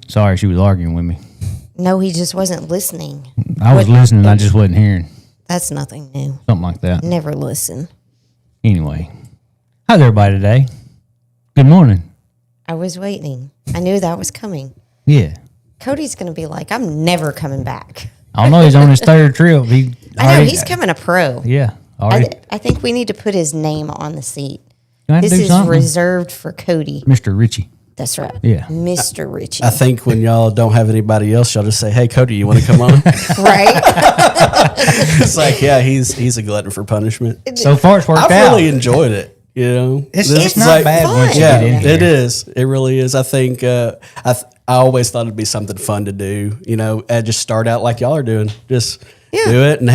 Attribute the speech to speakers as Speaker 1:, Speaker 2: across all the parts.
Speaker 1: Sorry, she was arguing with me.
Speaker 2: No, he just wasn't listening.
Speaker 1: I was listening. I just wasn't hearing.
Speaker 2: That's nothing new.
Speaker 1: Something like that.
Speaker 2: Never listen.
Speaker 1: Anyway, how's everybody today? Good morning.
Speaker 2: I was waiting. I knew that was coming.
Speaker 1: Yeah.
Speaker 2: Cody's going to be like, I'm never coming back.
Speaker 1: I don't know. He's on his third trip.
Speaker 2: I know, he's coming a pro.
Speaker 1: Yeah.
Speaker 2: I think we need to put his name on the seat.
Speaker 1: This
Speaker 2: is reserved for Cody.
Speaker 1: Mr. Richey.
Speaker 2: That's right.
Speaker 1: Yeah.
Speaker 2: Mr. Richey.
Speaker 3: I think when y'all don't have anybody else, y'all just say, "Hey, Cody, you want to come on?"
Speaker 2: Right?
Speaker 3: It's like, yeah, he's a glutton for punishment.
Speaker 1: So far, it's worked out.
Speaker 3: I've really enjoyed it. You know,
Speaker 1: It's not bad once you get in here.
Speaker 3: It is. It really is. I think I always thought it'd be something fun to do. You know, and just start out like y'all are doing. Just do it and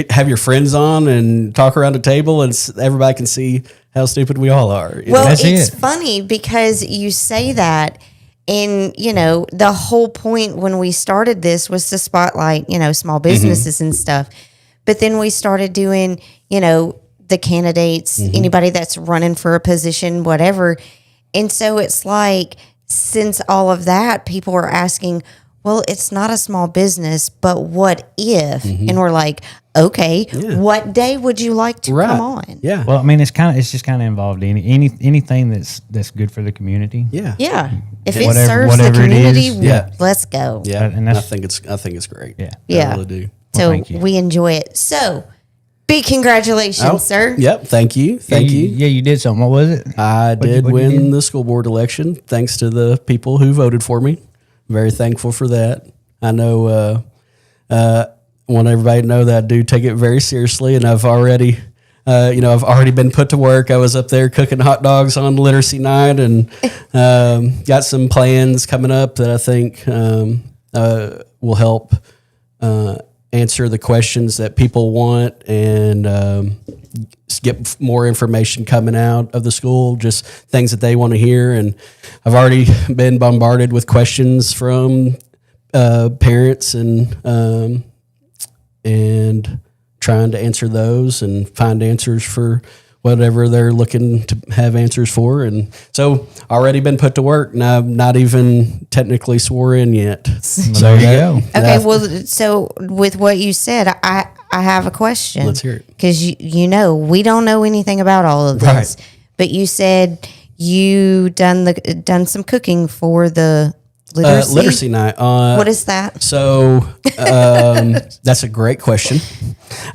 Speaker 3: have your friends on and talk around the table, and everybody can see how stupid we all are.
Speaker 2: Well, it's funny because you say that, and the whole point when we started this was to spotlight small businesses and stuff, but then we started doing the candidates, anybody that's running for a position, whatever, and so it's like since all of that, people are asking, well, it's not a small business, but what if? And we're like, okay, what day would you like to come on?
Speaker 3: Yeah.
Speaker 1: Well, I mean, it's just kind of involved in anything that's good for the community.
Speaker 3: Yeah.
Speaker 2: Yeah. If
Speaker 1: Whatever-
Speaker 2: it serves the
Speaker 1: whatever it
Speaker 2: community,
Speaker 1: is,
Speaker 2: let's go.
Speaker 3: Yeah.
Speaker 1: And
Speaker 3: I think it's great.
Speaker 1: Yeah.
Speaker 2: Yeah.
Speaker 3: I really do.
Speaker 2: So
Speaker 1: thank you.
Speaker 2: we enjoy it. So big congratulations, sir.
Speaker 3: Yep. Thank you. Thank you.
Speaker 1: Yeah, you did something. What was it?
Speaker 3: I did
Speaker 1: what'd you
Speaker 3: win
Speaker 1: do?
Speaker 3: the school board election thanks to the people who voted for me. Very thankful for that. I know, want everybody to know that I do take it very seriously, and I've already, I've already been put to work. I was up there cooking hot dogs on literacy night, and got some plans coming up that I think will help answer the questions that people want and get more information coming out of the school, just things that they want to hear. And I've already been bombarded with questions from parents and trying to answer those and find answers for whatever they're looking to have answers for. And so already been put to work, and I'm not even technically swore in yet.
Speaker 1: There you go.
Speaker 2: Okay, well, so with what you said, I have a question.
Speaker 3: Let's hear it.
Speaker 2: Because we don't know anything about all of this,
Speaker 3: Right.
Speaker 2: but you said you done some cooking for the
Speaker 3: Literacy night.
Speaker 2: What is that?
Speaker 3: So that's a great question.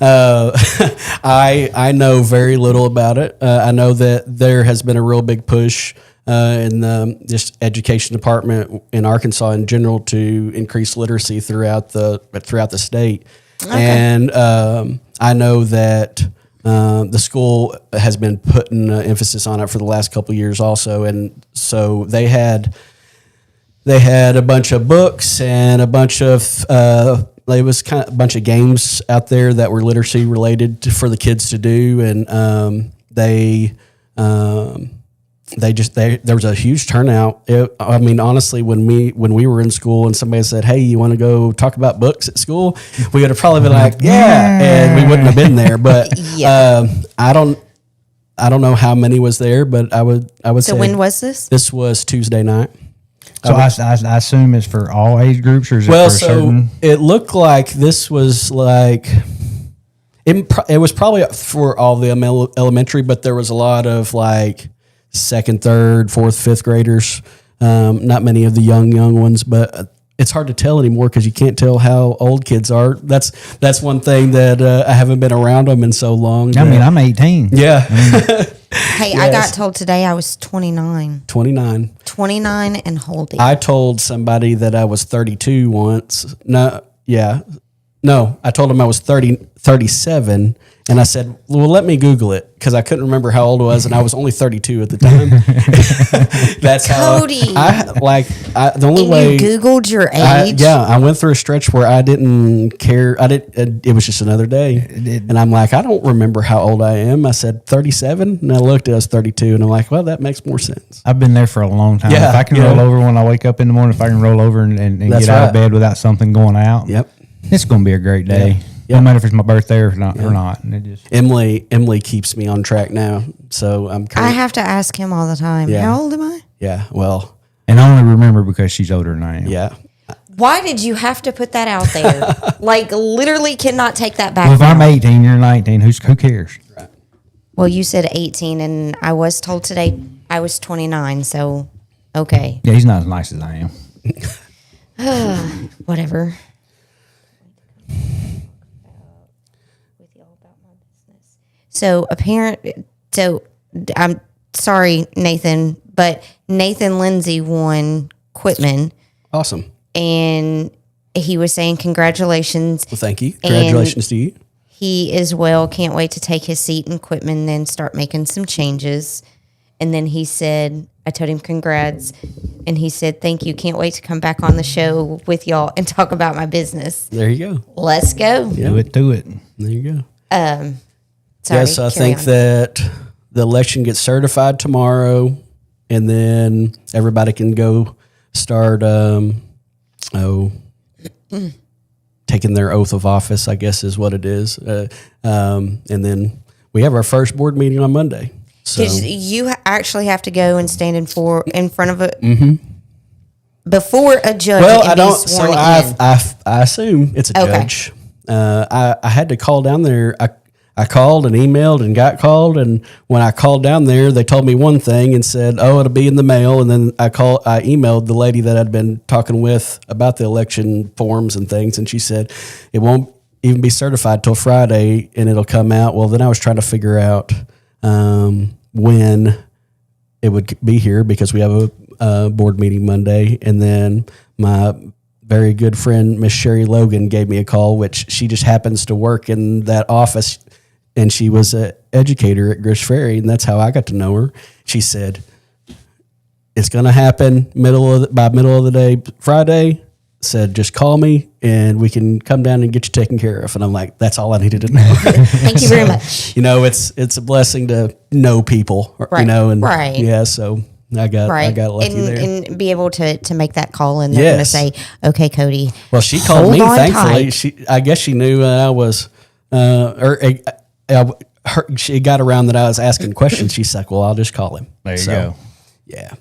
Speaker 3: I know very little about it. I know that there has been a real big push in the just education department in Arkansas in general to increase literacy throughout the state. Okay. And I know that the school has been putting emphasis on it for the last couple of years also, and so they had a bunch of books and a bunch of it was kind of a bunch of games out there that were literacy related for the kids to do, and there was a huge turnout. I mean, honestly, when we were in school and somebody said, "Hey, you want to go talk about books at school?" we would have probably been like, "Yeah," and we wouldn't have been there. But I don't know how many was there, but I would
Speaker 2: So
Speaker 3: say.
Speaker 2: when was this?
Speaker 3: This was Tuesday night.
Speaker 1: So I assume it's for all age groups, or is it for a certain?
Speaker 3: It looked like this was like it was probably for all the elementary, but there was a lot of like second, third, fourth, fifth graders. Not many of the young ones, but it's hard to tell anymore because you can't tell how old kids are. That's one thing that I haven't been around them in so long.
Speaker 1: I mean, I'm 18.
Speaker 3: Yeah.
Speaker 2: Hey, I got told today I was 29.
Speaker 3: 29.
Speaker 2: 29 and holding.
Speaker 3: I told somebody that I was 32 once. No, I told him I was 37, and I said, well, let me Google it, because I couldn't remember how old I was, and I was only 32 at the time. That's
Speaker 2: Cody.
Speaker 3: The only way
Speaker 2: you Googled your age?
Speaker 3: I went through a stretch where I didn't care. It was just another day. And I'm like, I don't remember how old I am. I said 37, and I looked, I was 32, and I'm like, well, that makes more sense.
Speaker 1: I've been there for a long time.
Speaker 3: Yeah,
Speaker 1: if I can roll over when I wake up in the morning, if I can roll over and get out of bed without something going out,
Speaker 3: yep,
Speaker 1: it's going to be a great day.
Speaker 3: Yep.
Speaker 1: No matter if it's my birthday or not. And it just
Speaker 3: Emily keeps me on track now, so I'm.
Speaker 2: I have to ask him all the time.
Speaker 3: Yeah.
Speaker 2: How old am I?
Speaker 3: Yeah, well,
Speaker 1: And I only remember because she's older than I am.
Speaker 3: Yeah.
Speaker 2: Why did you have to put that out there? Like, literally cannot take that back.
Speaker 1: Well, if
Speaker 2: now.
Speaker 1: I'm 18, you're 19. Who cares?
Speaker 3: Right.
Speaker 2: Well, you said 18, and I was told today I was 29, so okay.
Speaker 1: Yeah, he's not as nice as I am.
Speaker 2: Whatever. So I'm sorry, Nathan, but Nathan Lindsay won Quitman,
Speaker 3: Awesome.
Speaker 2: and he was saying congratulations.
Speaker 3: Well, thank you. Congratulations to you.
Speaker 2: He as well can't wait to take his seat in Quitman, then start making some changes. And then he said, I told him congrats, and he said, thank you. Can't wait to come back on the show with y'all and talk about my business.
Speaker 3: There you go.
Speaker 2: Let's go.
Speaker 1: Do it.
Speaker 3: There you go.
Speaker 2: Sorry,
Speaker 3: Yes, I
Speaker 2: carry
Speaker 3: think
Speaker 2: on.
Speaker 3: that the election gets certified tomorrow, and then everybody can go start taking their oath of office, I guess is what it is. And then we have our first board meeting on Monday. So
Speaker 2: Did you actually have to go and stand in front of it before a judge?
Speaker 3: well,
Speaker 2: and
Speaker 3: I
Speaker 2: be
Speaker 3: don't.
Speaker 2: sworn
Speaker 3: So
Speaker 2: in?
Speaker 3: I assume it's a
Speaker 2: Okay.
Speaker 3: judge. I had to call down there. I called and emailed and got called, and when I called down there, they told me one thing and said, "Oh, it'll be in the mail." And then I emailed the lady that I'd been talking with about the election forms and things, and she said it won't even be certified till Friday, and it'll come out. Well, then I was trying to figure out when it would be here because we have a board meeting Monday, and then my very good friend Miss Sherry Logan gave me a call, which she just happens to work in that office. And she was an educator at Grish Ferry, and that's how I got to know her. She said, "It's going to happen by middle of the day Friday." Said, "Just call me, and we can come down and get you taken care of." And I'm like, "That's all I needed to know."
Speaker 2: Thank you very much.
Speaker 3: You know, it's a blessing to know people,
Speaker 2: Right,
Speaker 3: you know, and
Speaker 2: right.
Speaker 3: yeah. So I got lucky there.
Speaker 2: And be able to make that call, and they're
Speaker 3: Yes.
Speaker 2: going to say, "Okay, Cody."
Speaker 3: Well, she called
Speaker 2: hold
Speaker 3: me.
Speaker 2: on
Speaker 3: Thankfully,
Speaker 2: tight.
Speaker 3: I guess she knew I was, she got around that I was asking questions. She's like, "Well, I'll just call him."
Speaker 1: There you go.
Speaker 3: Yeah.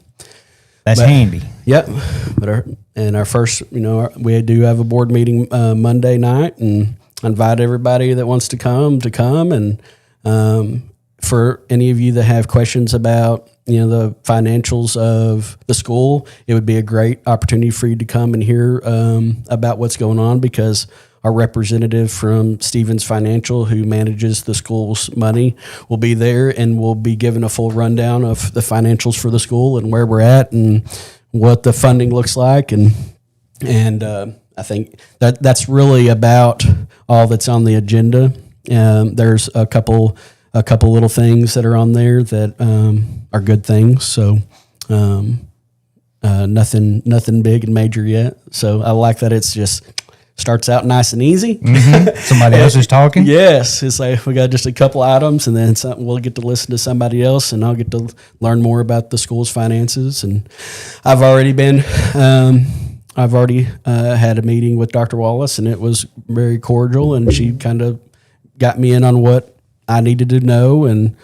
Speaker 1: That's handy.
Speaker 3: Yep. But our first, we do have a board meeting Monday night, and I invite everybody that wants to come. And for any of you that have questions about the financials of the school, it would be a great opportunity for you to come and hear about what's going on, because our representative from Stevens Financial, who manages the school's money, will be there and will be giving a full rundown of the financials for the school and where we're at and what the funding looks like. And I think that's really about all that's on the agenda. There's a couple little things that are on there that are good things. So nothing big and major yet. So I like that it's just starts out nice and easy.
Speaker 1: Mm-hmm. Somebody else is talking.
Speaker 3: Yes, it's like we got just a couple items, and then we'll get to listen to somebody else, and I'll get to learn more about the school's finances. And I've already had a meeting with Dr. Wallace, and it was very cordial, and she kind of got me in on what I needed to know. And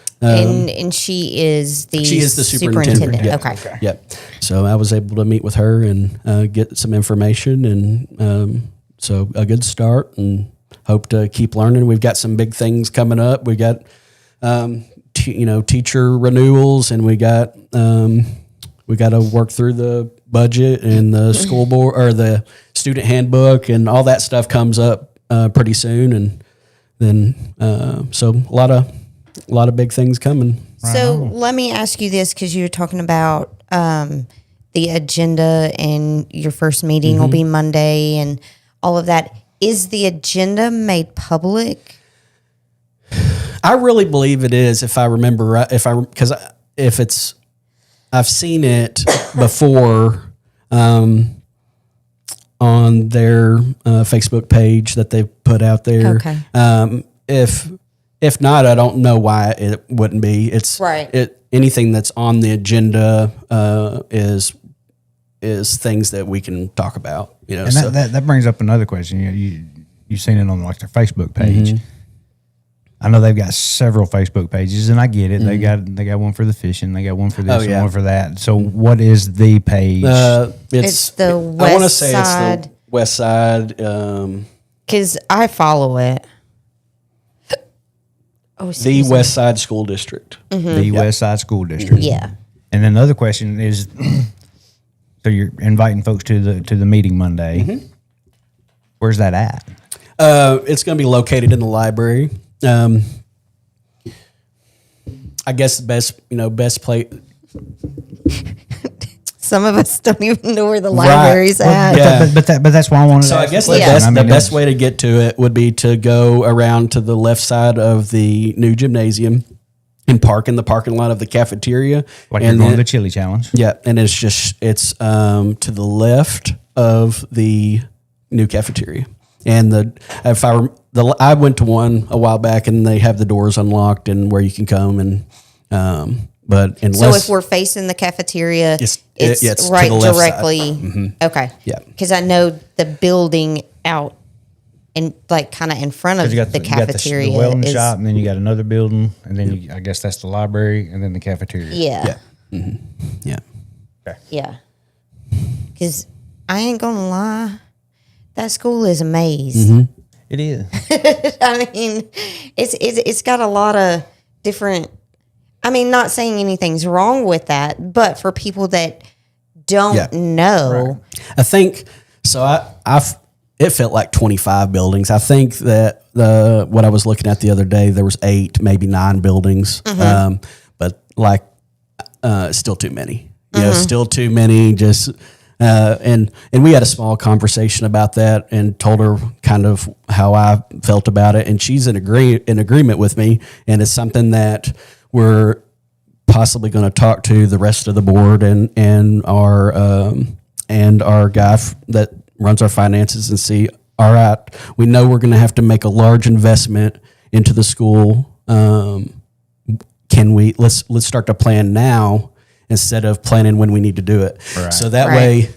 Speaker 2: she is the
Speaker 3: superintendent. Yep.
Speaker 2: Okay.
Speaker 3: Yep. So I was able to meet with her and get some information, and so a good start, and hope to keep learning. We've got some big things coming up. We got teacher renewals, and we got to work through the budget and the school board or the student handbook, and all that stuff comes up pretty soon. And then so a lot of big things coming.
Speaker 2: So let me ask you this, because you're talking about the agenda, and your first meeting will be Monday and all of that. Is the agenda made public?
Speaker 3: I really believe it is, if I remember right. I've seen it before on their Facebook page that they put out there.
Speaker 2: Okay.
Speaker 3: If not, I don't know why it wouldn't be. It's
Speaker 2: right.
Speaker 3: Anything that's on the agenda is things that we can talk about.
Speaker 1: And that brings up another question. You've seen it on like their Facebook page. I know they've got several Facebook pages, and I get it. They got one for the fishing, they got one for this, and one for that. So, what is the page?
Speaker 2: It's the west
Speaker 3: I want to say
Speaker 2: side.
Speaker 3: it's the west side.
Speaker 2: Because I follow it. Oh,
Speaker 3: the West Side School District.
Speaker 1: The West Side School District.
Speaker 2: Yeah.
Speaker 1: And then another question is, so you're inviting folks to the meeting Monday. Where's that at?
Speaker 3: It's going to be located in the library. I guess the best place.
Speaker 2: Some of us don't even know where the library's at.
Speaker 3: Yeah.
Speaker 1: But that's why I wanted.
Speaker 3: So
Speaker 1: to
Speaker 3: I
Speaker 1: ask
Speaker 3: guess
Speaker 1: the
Speaker 3: the
Speaker 1: question.
Speaker 3: best way to get to it would be to go around to the left side of the new gymnasium and park in the parking lot of the cafeteria.
Speaker 1: Like you're going to the chili challenge.
Speaker 3: Yeah, and it's to the left of the new cafeteria. And I went to one a while back, and they have the doors unlocked and where you can come and. But unless,
Speaker 2: so if we're facing the cafeteria, it's right directly. Okay.
Speaker 3: Yeah.
Speaker 2: Because I know the building out and like kind of in front of the cafeteria.
Speaker 1: You got the welding shop, and then you got another building, and then I guess that's the library, and then the cafeteria.
Speaker 2: Yeah.
Speaker 3: Yeah. Yeah.
Speaker 1: Okay.
Speaker 2: Yeah. Because I ain't going to lie, that school is a maze.
Speaker 1: It is.
Speaker 2: I mean, it's got a lot of different. I mean, not saying anything's wrong with that, but for people that don't know,
Speaker 3: I think so. It felt like 25 buildings. I think that what I was looking at the other day, there was 8, maybe 9 buildings, but still too many. You know, still too many. Just and we had a small conversation about that, and told her kind of how I felt about it, and she's in agreement with me, and it's something that we're possibly going to talk to the rest of the board and our guy that runs our finances and see, all right, we know we're going to have to make a large investment into the school. Can we, let's start to plan now instead of planning when we need to do it. Right. So that way,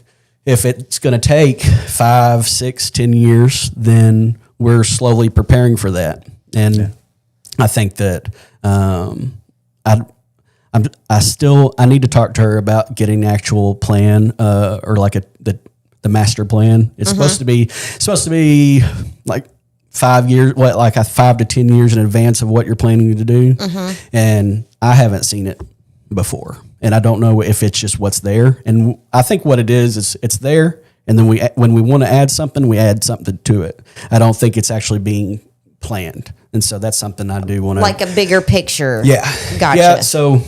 Speaker 3: if it's going to take 5, 6, 10 years, then we're slowly preparing for that. And I think that, I need to talk to her about getting an actual plan, or like the master plan. It's supposed to be like 5 years, like 5 to 10 years in advance of what you're planning to do. And I haven't seen it before, and I don't know if it's just what's there. And I think what it is it's there, and then when we want to add something, we add something to it. I don't think it's actually being planned. And so that's something I do want to,
Speaker 2: like a bigger picture.
Speaker 3: Yeah.
Speaker 2: Gotcha.
Speaker 3: Yeah. So,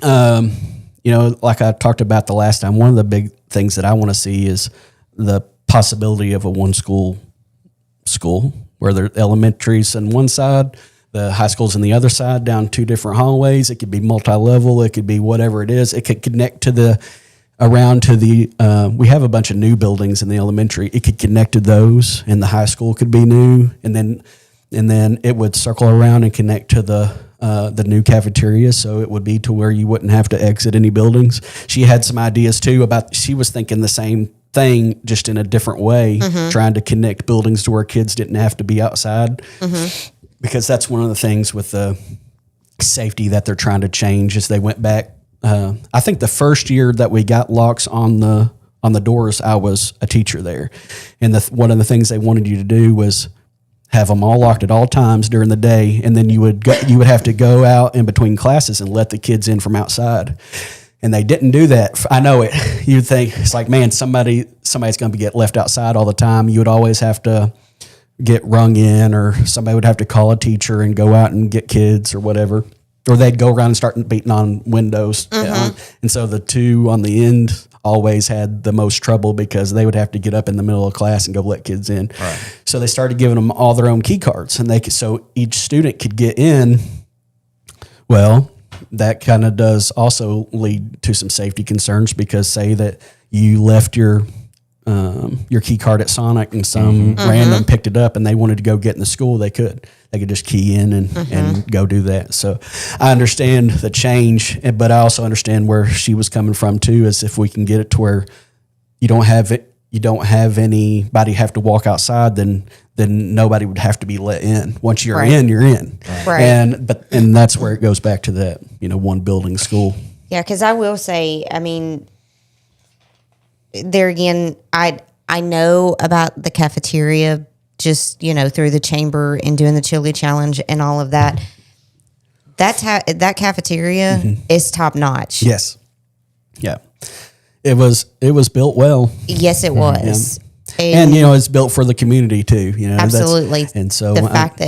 Speaker 3: like I talked about the last time, one of the big things that I want to see is the possibility of a one school where the elementary's on one side, the high school's on the other side, down 2 different hallways. It could be multi-level. It could be whatever it is. It could connect to we have a bunch of new buildings in the elementary. It could connect to those, and the high school could be new, and then it would circle around and connect to the new cafeteria. So it would be to where you wouldn't have to exit any buildings. She had some ideas too she was thinking the same thing, just in a different way, trying to connect buildings to where kids didn't have to be outside. Because that's one of the things with the safety that they're trying to change is they went back. I think the first year that we got locks on the doors, I was a teacher there. And one of the things they wanted you to do was have them all locked at all times during the day. And then you would have to go out in between classes and let the kids in from outside. And they didn't do that. I know it. You'd think it's like, man, somebody's going to get left outside all the time. You would always have to get rung in, or somebody would have to call a teacher and go out and get kids or whatever. Or they'd go around and start beating on windows. And so the 2 on the end always had the most trouble because they would have to get up in the middle of class and go let kids in. Right. So they started giving them all their own key cards, and so each student could get in. Well, that kind of does also lead to some safety concerns, because say that you left your key card at Sonic and some random picked it up and they wanted to go get in the school, they could just key in and go do that. So I understand the change, but I also understand where she was coming from too, is if we can get it to where you don't have it, you don't have anybody have to walk outside, then nobody would have to be let in. Once you're in, you're in.
Speaker 2: Right.
Speaker 3: And that's where it goes back to that, one building school.
Speaker 2: Yeah, because I will say, I mean, there again, I know about the cafeteria just, through the chamber and doing the chili challenge and all of that. That cafeteria is top notch.
Speaker 3: Yes. Yeah. It was built well.
Speaker 2: Yes, it was.
Speaker 3: And it's built for the community too,
Speaker 2: Absolutely.
Speaker 3: And so
Speaker 2: the fact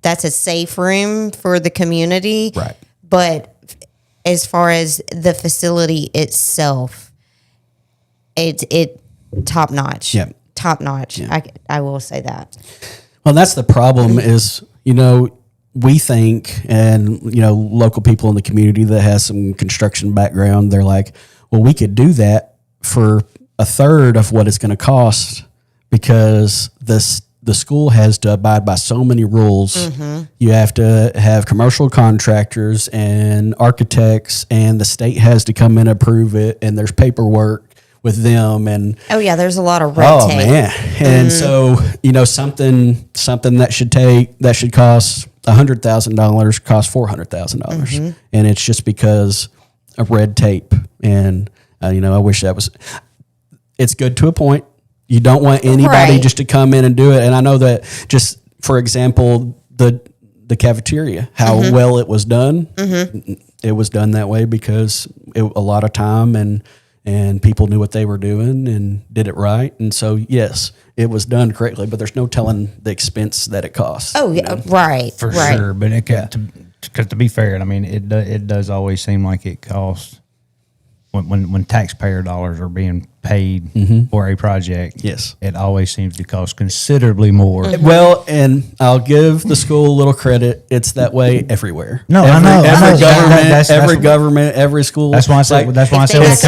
Speaker 2: that's a safe room for the community.
Speaker 3: Right.
Speaker 2: But as far as the facility itself, it top notch.
Speaker 3: Yeah.
Speaker 2: Top notch.
Speaker 3: Yeah.
Speaker 2: I will say that.
Speaker 3: Well, that's the problem is, we think, and, local people in the community that has some construction background, they're like, well, we could do that for a third of what it's going to cost because the school has to abide by so many rules. You have to have commercial contractors and architects, and the state has to come in and approve it, and there's paperwork with them. And
Speaker 2: oh yeah, there's a lot of red tape.
Speaker 3: Man. And so, something that should cost $100,000 costs $400,000. And it's just because of red tape. And, I wish that was, it's good to a point. You don't want anybody just to come in and do it. And I know that just, for example, the cafeteria, how well it was done. It was done that way because a lot of time and people knew what they were doing and did it right. And so, yes, it was done correctly, but there's no telling the expense that it costs.
Speaker 2: Oh, yeah, right.
Speaker 1: For sure. But because to be fair, I mean, it does always seem like it costs when taxpayer dollars are being paid for a project.
Speaker 3: Yes.
Speaker 1: It always seems to cost considerably more.
Speaker 3: Well, and I'll give the school a little credit. It's that way everywhere.
Speaker 1: No,
Speaker 3: every,
Speaker 1: I know.
Speaker 3: Every government, every school.
Speaker 1: That's why I said. That's why I said when it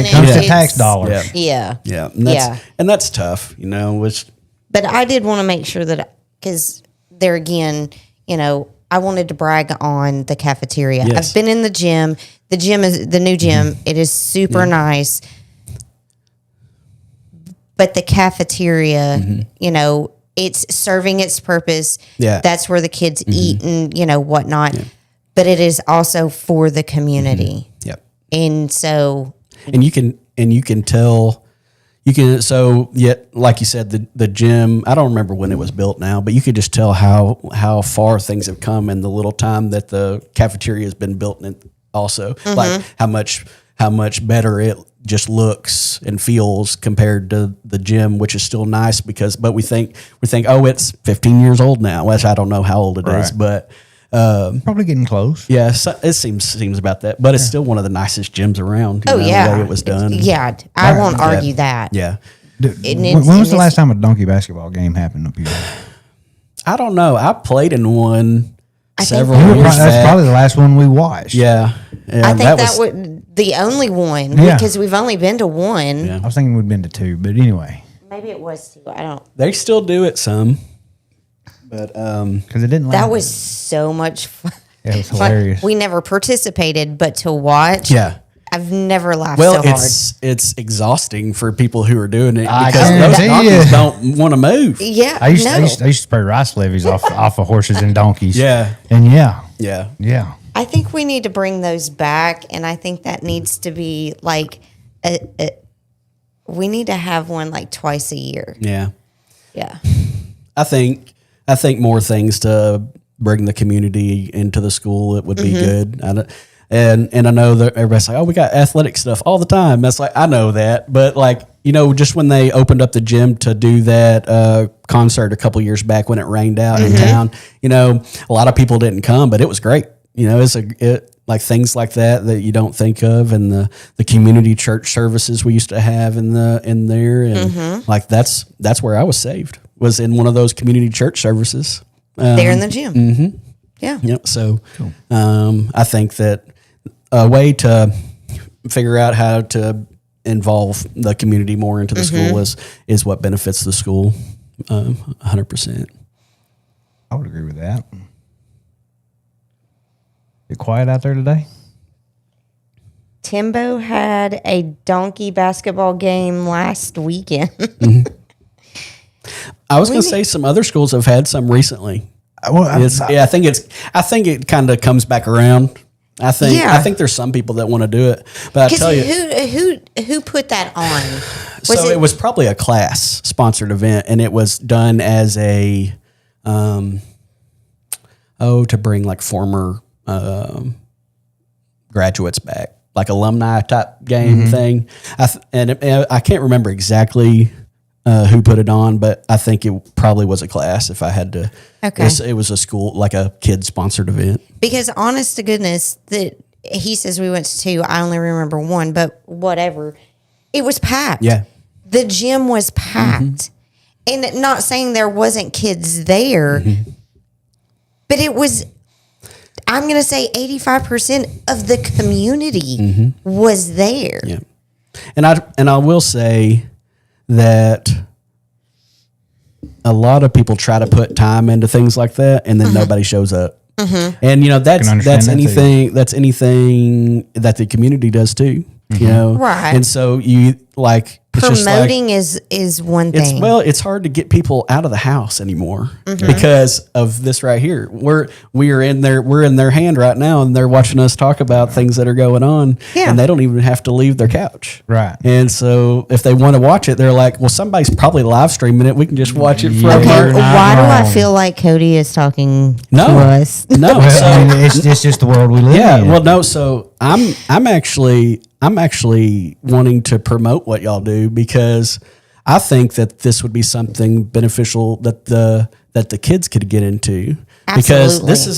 Speaker 1: comes to tax dollars.
Speaker 2: Yeah.
Speaker 3: And that's tough. Which.
Speaker 2: But I did want to make sure that because there again, I wanted to brag on the cafeteria.
Speaker 3: Yes.
Speaker 2: I've been in the gym. The gym is the new gym. It is super nice. But the cafeteria, it's serving its purpose.
Speaker 3: Yeah.
Speaker 2: That's where the kids eat and, whatnot. Yeah. But it is also for the community.
Speaker 3: Yep.
Speaker 2: And so.
Speaker 3: And you can tell. Yet, like you said, the gym, I don't remember when it was built now, but you could just tell how far things have come in the little time that the cafeteria has been built and also like how much better it just looks and feels compared to the gym, which is still nice but we think, oh, it's 15 years old now, which I don't know how old it is, but
Speaker 1: probably getting close.
Speaker 3: Yeah, so it seems about that, but it's still one of the nicest gyms around. The way it was done.
Speaker 2: Yeah, I won't argue that.
Speaker 3: Yeah.
Speaker 1: When was the last time a donkey basketball game happened up here?
Speaker 3: I don't know. I played in one several
Speaker 1: That's
Speaker 3: years back.
Speaker 1: probably the last one we watched.
Speaker 3: Yeah.
Speaker 2: I think that was the only one because we've only been to one.
Speaker 1: I was thinking we'd been to two, but anyway.
Speaker 2: Maybe it was two. I don't.
Speaker 3: They still do it some. But
Speaker 1: because it didn't.
Speaker 2: That was so much fun.
Speaker 1: Yeah, it was hilarious.
Speaker 2: We never participated, but to watch, I've never laughed so hard.
Speaker 3: It's exhausting for people who are doing it
Speaker 1: I
Speaker 3: because those donkeys don't want to move.
Speaker 2: Yeah,
Speaker 1: I used to spray rice levies off of horses and donkeys.
Speaker 3: Yeah,
Speaker 1: and
Speaker 3: yeah.
Speaker 2: I think we need to bring those back, and I think that needs to be like we need to have one like twice a year.
Speaker 3: Yeah.
Speaker 2: I
Speaker 3: think more things to bring the community into the school, it would be good. And I know that everybody's like, oh, we got athletic stuff all the time. That's like, I know that. But like, just when they opened up the gym to do that concert a couple years back when it rained out in town, a lot of people didn't come, but it was great. Like things like that you don't think of, and the community church services we used to have in there. And like, that's where I was saved, was in one of those community church services.
Speaker 2: There in the gym. Yeah.
Speaker 3: Yep. So cool. I think that a way to figure out how to involve the community more into the school is what benefits the school 100%.
Speaker 1: I would agree with that. It quiet out there today?
Speaker 2: Timbo had a donkey basketball game last weekend.
Speaker 3: I was going to say some other schools have had some recently.
Speaker 1: Well,
Speaker 3: I think it kind of comes back around. I think there's some people that want to do it, but I tell you,
Speaker 2: who put that on?
Speaker 3: It was probably a class sponsored event, and it was done as a, to bring like former graduates back, like alumni type game thing. I can't remember exactly who put it on, but I think it probably was a class. If I had to, it was a school, like a kid sponsored event.
Speaker 2: Because honest to goodness, that he says we went to 2. I only remember 1, but whatever. It was packed.
Speaker 3: Yeah,
Speaker 2: the gym was packed, and not saying there wasn't kids there, but it was. I'm going to say 85% of the community was there.
Speaker 3: Yeah, and I will say that a lot of people try to put time into things like that, and then nobody shows up. And that's anything that the community does too.
Speaker 2: Right?
Speaker 3: And so you like.
Speaker 2: Promoting is one thing.
Speaker 3: It's hard to get people out of the house anymore because of this right here. We're in their hand right now, and they're watching us talk about things that are going on, and they don't even have to leave their couch.
Speaker 1: Right.
Speaker 3: And so if they want to watch it, they're like, well, somebody's probably live streaming it. We can just watch it from
Speaker 2: Okay, why do I feel like Cody is talking to us?
Speaker 3: No,
Speaker 1: it's just the world we live in.
Speaker 3: Yeah, well, no. So I'm actually wanting to promote what y'all do because I think that this would be something beneficial that the kids could get into. Because this is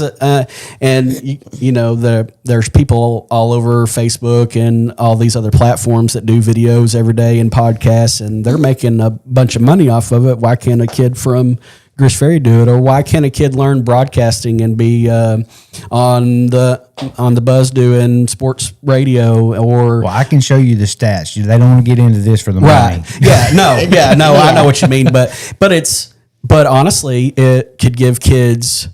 Speaker 3: there's people all over Facebook and all these other platforms that do videos every day and podcasts, and they're making a bunch of money off of it. Why can't a kid from Gris Ferry do it, or why can't a kid learn broadcasting and be on the buzz doing sports radio? Or
Speaker 1: well, I can show you the stats. They don't want to get into this for the money.
Speaker 3: Right? Yeah, no, I know what you mean, but honestly, it could give kids,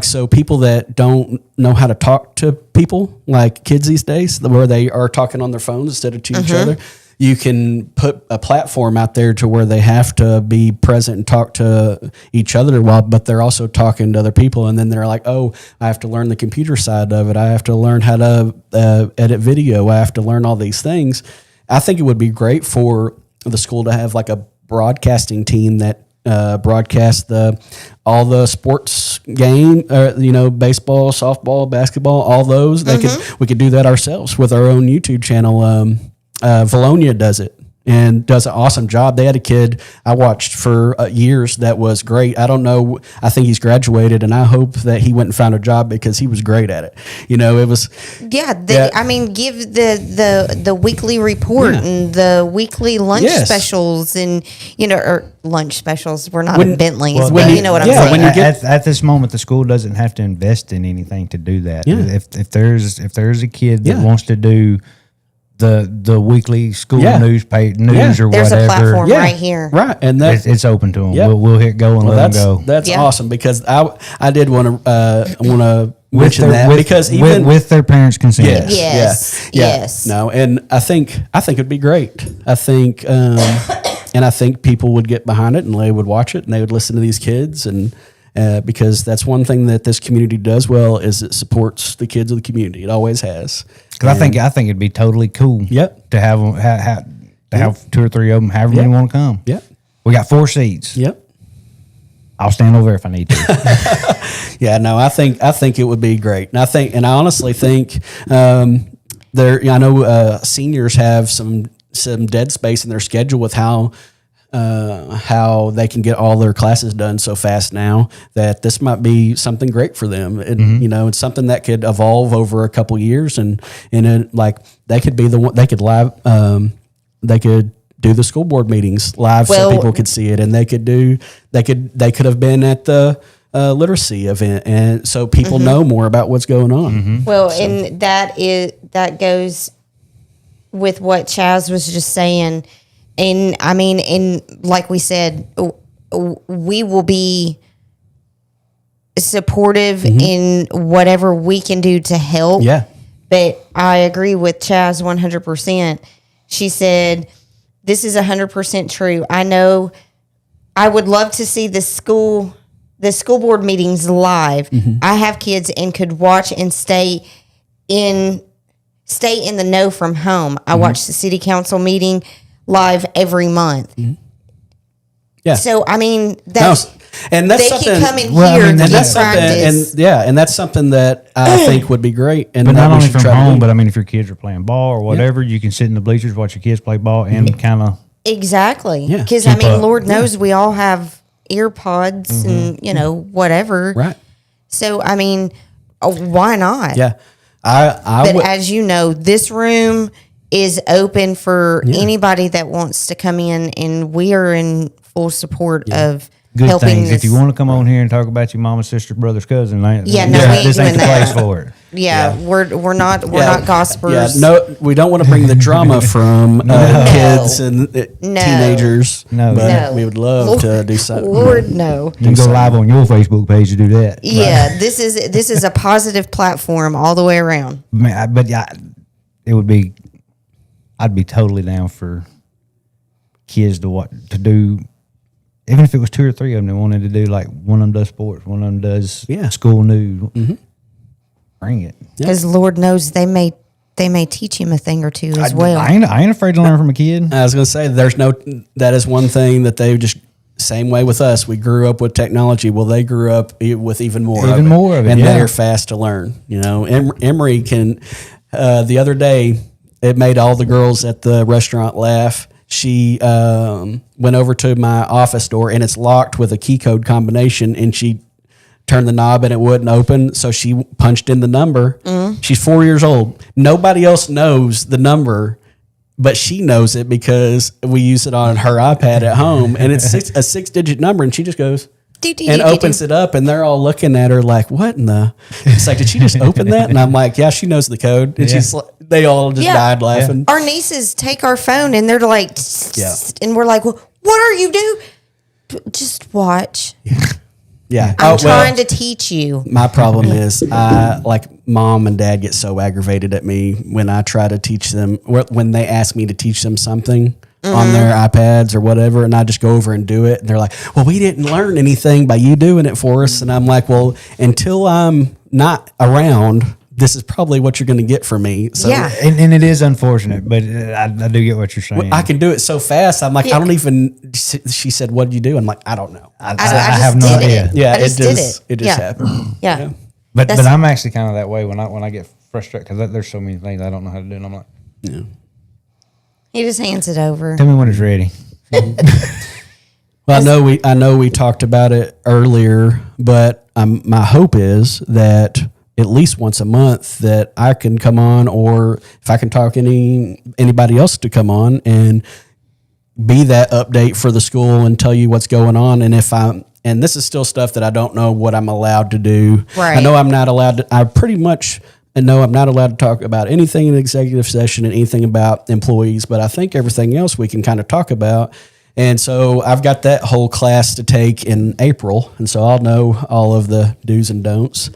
Speaker 3: so people that don't know how to talk to people, like kids these days, where they are talking on their phones instead of to each other. You can put a platform out there to where they have to be present and talk to each other but they're also talking to other people. And then they're like, oh, I have to learn the computer side of it. I have to learn how to edit video. I have to learn all these things. I think it would be great for the school to have like a broadcasting team that broadcast all the sports game, baseball, softball, basketball, all those. We could do that ourselves with our own YouTube channel. Valonia does it and does an awesome job. They had a kid I watched for years that was great. I don't know. I think he's graduated, and I hope that he went and found a job because he was great at it. It was.
Speaker 2: I mean, give the weekly report and the weekly lunch specials and, or lunch specials. We're not in Bentley's, but you know what I'm saying.
Speaker 1: When you at this moment, the school doesn't have to invest in anything to do that. Yeah. If there's a kid that wants to do the weekly school news or
Speaker 2: there's
Speaker 1: whatever.
Speaker 2: There's a platform right here.
Speaker 3: Right. And
Speaker 1: it's open to them. Yep. We'll hit go and let them go.
Speaker 3: That's awesome because I did want to mention that because even
Speaker 1: with their parents' consent.
Speaker 2: Yes.
Speaker 3: No, and I think it'd be great. I think and I think people would get behind it and they would watch it and they would listen to these kids and because that's one thing that this community does well is it supports the kids of the community. It always has.
Speaker 1: Because I think it'd be totally cool.
Speaker 3: Yep.
Speaker 1: To have them have 2 or 3 of them, however many want to come.
Speaker 3: Yep.
Speaker 1: We got 4 seats.
Speaker 3: Yep.
Speaker 1: I'll stand over there if I need to.
Speaker 3: Yeah. No, I think it would be great, and I honestly think I know seniors have some dead space in their schedule with how they can get all their classes done so fast now that this might be something great for them. It's something that could evolve over a couple years and they could be the one, they could live, they could do the school board meetings live so people could see it, and they could have been at the literacy event, and so people know more about what's going on.
Speaker 2: Well, and that goes with what Chaz was just saying. And I mean, and like we said, we will be supportive in whatever we can do to help.
Speaker 3: Yeah.
Speaker 2: But I agree with Chaz 100%. She said, this is 100% true. I know I would love to see the school board meetings live. I have kids and could watch and stay in the know from home. I watch the city council meeting live every month.
Speaker 3: Yeah.
Speaker 2: So, I mean,
Speaker 3: and that's
Speaker 2: they
Speaker 3: something,
Speaker 2: can come in
Speaker 1: well, I
Speaker 2: here
Speaker 1: mean,
Speaker 2: and
Speaker 1: and
Speaker 2: get
Speaker 1: that's
Speaker 2: practice.
Speaker 3: and that's something that I think would be great. And
Speaker 1: But
Speaker 3: that
Speaker 1: not
Speaker 3: we
Speaker 1: only
Speaker 3: should
Speaker 1: from
Speaker 3: try to
Speaker 1: home,
Speaker 3: do.
Speaker 1: but I mean, if your kids are playing ball or whatever, you can sit in the bleachers, watch your kids play ball, and kind of.
Speaker 2: Exactly.
Speaker 3: Yeah.
Speaker 2: Because, I
Speaker 1: Keep
Speaker 2: mean,
Speaker 1: up.
Speaker 2: Lord knows we all have ear pods and, whatever.
Speaker 3: Right.
Speaker 2: So, I mean, why not?
Speaker 3: Yeah. I
Speaker 2: But
Speaker 3: would,
Speaker 2: as you know, this room is open for anybody that wants to come in, and we are in full support of
Speaker 1: Good
Speaker 2: helping
Speaker 1: things.
Speaker 2: this.
Speaker 1: If you want to come on here and talk about your mama, sister, brother's cousin,
Speaker 2: no, we ain't
Speaker 1: this ain't
Speaker 2: doing
Speaker 1: the
Speaker 2: that.
Speaker 1: place for it.
Speaker 2: we're not gossipers.
Speaker 3: Yeah, no, we don't want to bring the drama from kids and teenagers.
Speaker 1: No.
Speaker 3: But
Speaker 2: No.
Speaker 3: we would love to do something.
Speaker 2: Lord, no.
Speaker 1: You can go live on your Facebook page to do that.
Speaker 2: Yeah, this is a positive platform all the way around.
Speaker 1: It would be. I'd be totally down for kids to do. Even if it was 2 or 3 of them that wanted to do, like one of them does sports, one of them does school news. Bring it.
Speaker 2: Because Lord knows they may teach him a thing or two as well.
Speaker 1: I ain't afraid to learn from a kid.
Speaker 3: I was going to say, that is one thing that they just, same way with us. We grew up with technology. Well, they grew up with even more of it. And they are fast to learn. Emery can, the other day, it made all the girls at the restaurant laugh. She went over to my office door, and it's locked with a key code combination, and she turned the knob and it wouldn't open. So she punched in the number. She's 4 years old. Nobody else knows the number, but she knows it because we use it on her iPad at home, and it's a 6-digit number, and she just goes and opens it up, and they're all looking at her like, what in the? It's like, did she just open that? And I'm like, yeah, she knows the code. And she's like, they all just died laughing.
Speaker 2: Our nieces take our phone and they're like, and we're like, well, what are you doing? Just watch.
Speaker 3: Yeah.
Speaker 2: I'm trying to teach you.
Speaker 3: My problem is, like, mom and dad get so aggravated at me when I try to teach them, when they ask me to teach them something on their iPads or whatever, and I just go over and do it. And they're like, well, we didn't learn anything by you doing it for us. And I'm like, well, until I'm not around, this is probably what you're going to get from me. So
Speaker 1: and it is unfortunate, but I do get what you're saying.
Speaker 3: I can do it so fast. I'm like, I don't even. She said, "What did you do?" I'm like, I don't know.
Speaker 1: I have no idea.
Speaker 3: Yeah, it just happened.
Speaker 2: Yeah.
Speaker 1: But I'm actually kind of that way when I get frustrated because there's so many things I don't know how to do, and I'm like,
Speaker 2: He just hands it over.
Speaker 1: tell me when it's ready.
Speaker 3: Well, I know we talked about it earlier, but my hope is that at least once a month that I can come on, or if I can talk anybody else to come on and be that update for the school and tell you what's going on. And this is still stuff that I don't know what I'm allowed to do.
Speaker 2: Right.
Speaker 3: I know I'm not allowed to, I pretty much know I'm not allowed to talk about anything in executive session and anything about employees, but I think everything else we can kind of talk about. And so I've got that whole class to take in April, and so I'll know all of the do's and don'ts.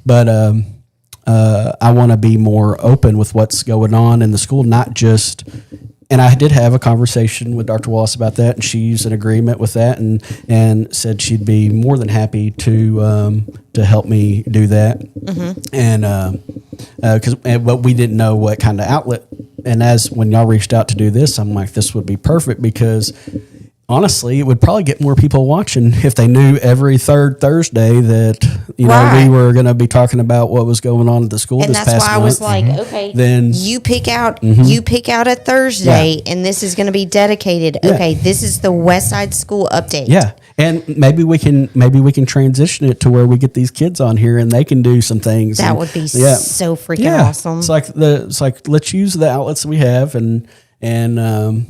Speaker 3: But I want to be more open with what's going on in the school, not just. And I did have a conversation with Dr. Wallace about that, and she's in agreement with that, and said she'd be more than happy to help me do that. And but we didn't know what kind of outlet. And when y'all reached out to do this, I'm like, this would be perfect because honestly, it would probably get more people watching if they knew every third Thursday that we were going to be talking about what was going on at the school
Speaker 2: And
Speaker 3: this
Speaker 2: that's
Speaker 3: past
Speaker 2: why
Speaker 3: month.
Speaker 2: I was like, okay,
Speaker 3: Then
Speaker 2: you pick out a Thursday, and this is going to be dedicated.
Speaker 3: Yeah.
Speaker 2: Okay, this is the West Side School update.
Speaker 3: Yeah, and maybe we can transition it to where we get these kids on here and they can do some things.
Speaker 2: That would be so freaking awesome.
Speaker 3: It's like let's use the outlets that we have and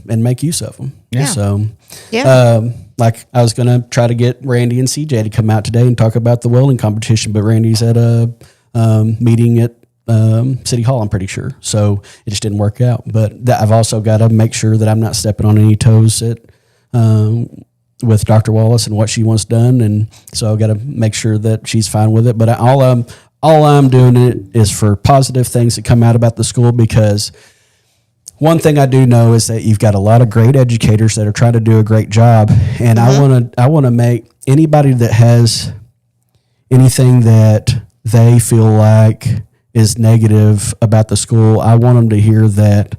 Speaker 3: make use of them.
Speaker 2: Yeah.
Speaker 3: So
Speaker 2: Yeah.
Speaker 3: like I was gonna try to get Randy and CJ to come out today and talk about the welding competition, but Randy's at a meeting at City Hall, I'm pretty sure. So it just didn't work out. But I've also got to make sure that I'm not stepping on any toes with Dr. Wallace and what she wants done, and so I've got to make sure that she's fine with it. But all I'm doing it is for positive things that come out about the school, because one thing I do know is that you've got a lot of great educators that are trying to do a great job, and I want to make anybody that has anything that they feel like is negative about the school, I want them to hear that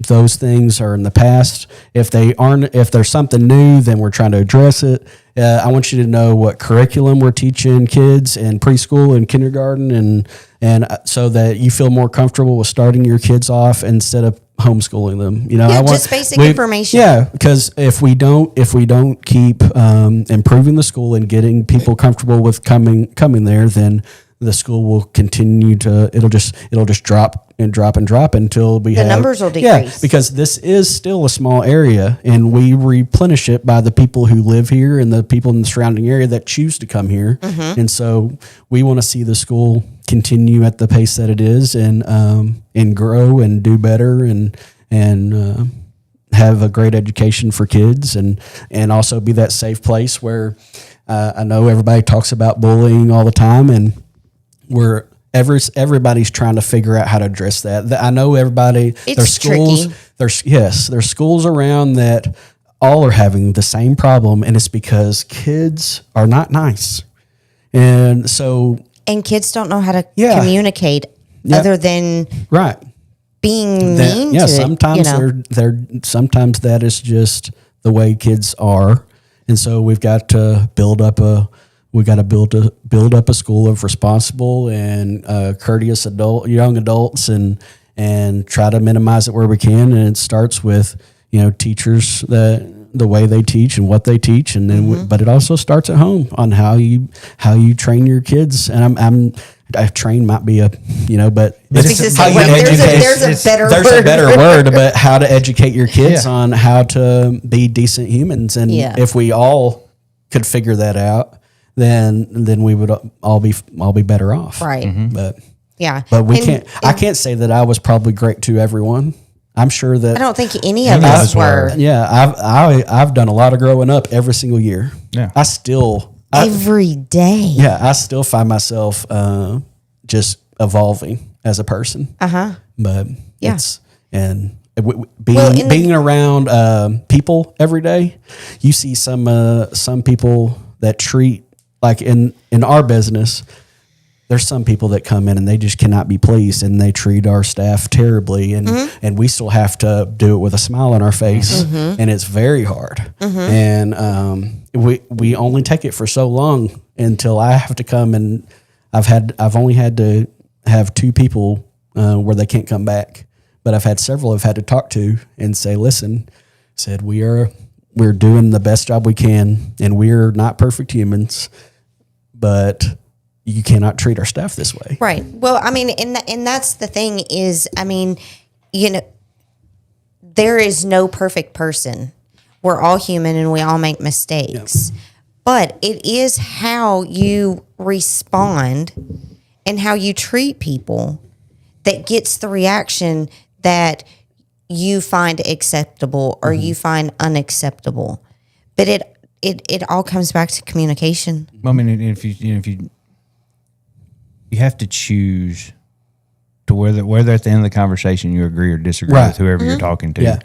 Speaker 3: those things are in the past. If there's something new, then we're trying to address it. I want you to know what curriculum we're teaching kids in preschool and kindergarten, and so that you feel more comfortable with starting your kids off instead of homeschooling them.
Speaker 2: Just basic information.
Speaker 3: Yeah, because if we don't keep improving the school and getting people comfortable with coming there, then the school will continue to it'll just drop and drop and drop until the
Speaker 2: numbers will decrease.
Speaker 3: Yeah, because this is still a small area, and we replenish it by the people who live here and the people in the surrounding area that choose to come here. And so we want to see the school continue at the pace that it is, and grow and do better, and have a great education for kids, and also be that safe place where I know everybody talks about bullying all the time, and everybody's trying to figure out how to address that. I know everybody. There's schools.
Speaker 2: Tricky.
Speaker 3: There's schools around that all are having the same problem, and it's because kids are not nice, and
Speaker 2: kids don't know how to communicate other than being mean.
Speaker 3: Yeah,
Speaker 2: to
Speaker 3: sometimes sometimes that is just the way kids are, and so we've got to build up a school of responsible and courteous young adults, and try to minimize it where we can. And it starts with teachers, the way they teach and what they teach, and then but it also starts at home on how you train your kids. And train might be but it's how you educate.
Speaker 2: There's
Speaker 3: a better word, but how to educate your kids on how to be decent humans. And if we all could figure that out, then we would all be better off.
Speaker 2: Right.
Speaker 3: But we can't. I can't say that I was probably great to everyone. I'm sure that
Speaker 2: I don't think any of us were.
Speaker 3: Yeah, I've done a lot of growing up every single year.
Speaker 1: Yeah,
Speaker 2: every day. Yeah,
Speaker 3: I still find myself just evolving as a person. But being around people every day, you see some people that treat, like in our business, there's some people that come in and they just cannot be pleased, and they treat our staff terribly, and we still have to do it with a smile on our face, and it's very hard. And we only take it for so long until I have to come, and I've only had to have 2 people where they can't come back, but I've had several I've had to talk to and say, listen, we're doing the best job we can, and we're not perfect humans, but you cannot treat our staff this way.
Speaker 2: Right. Well, I mean, and that's the thing is, I mean, there is no perfect person. We're all human and we all make mistakes. Yep. But it is how you respond and how you treat people that gets the reaction that you find acceptable or you find unacceptable. But it all comes back to communication.
Speaker 1: I mean, if you have to choose to whether at the end of the conversation you agree or disagree with whoever you're talking to. Yeah.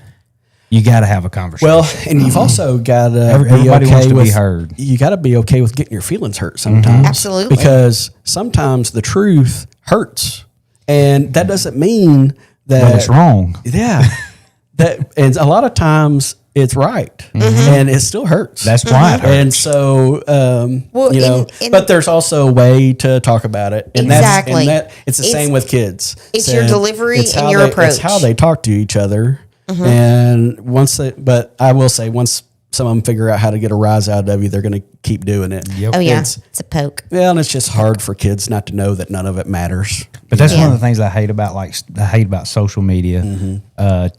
Speaker 1: You got to have a conversation.
Speaker 3: Well, and you've also got to
Speaker 1: everybody wants to be heard.
Speaker 3: You got to be okay with getting your feelings hurt sometimes.
Speaker 2: Absolutely.
Speaker 3: Because sometimes the truth hurts, and that doesn't mean that
Speaker 1: it's wrong.
Speaker 3: Yeah. And a lot of times it's right, and it still hurts.
Speaker 1: That's why it hurts.
Speaker 3: And so, but there's also a way to talk about it. And
Speaker 2: exactly.
Speaker 3: It's the same with kids.
Speaker 2: It's your delivery and your approach.
Speaker 3: It's how they talk to each other. And but I will say, once some of them figure out how to get a rise out of you, they're going to keep doing it.
Speaker 2: Yep. Oh yeah, it's a poke.
Speaker 3: Yeah, and it's just hard for kids not to know that none of it matters.
Speaker 1: But that's one of the things I hate about social media,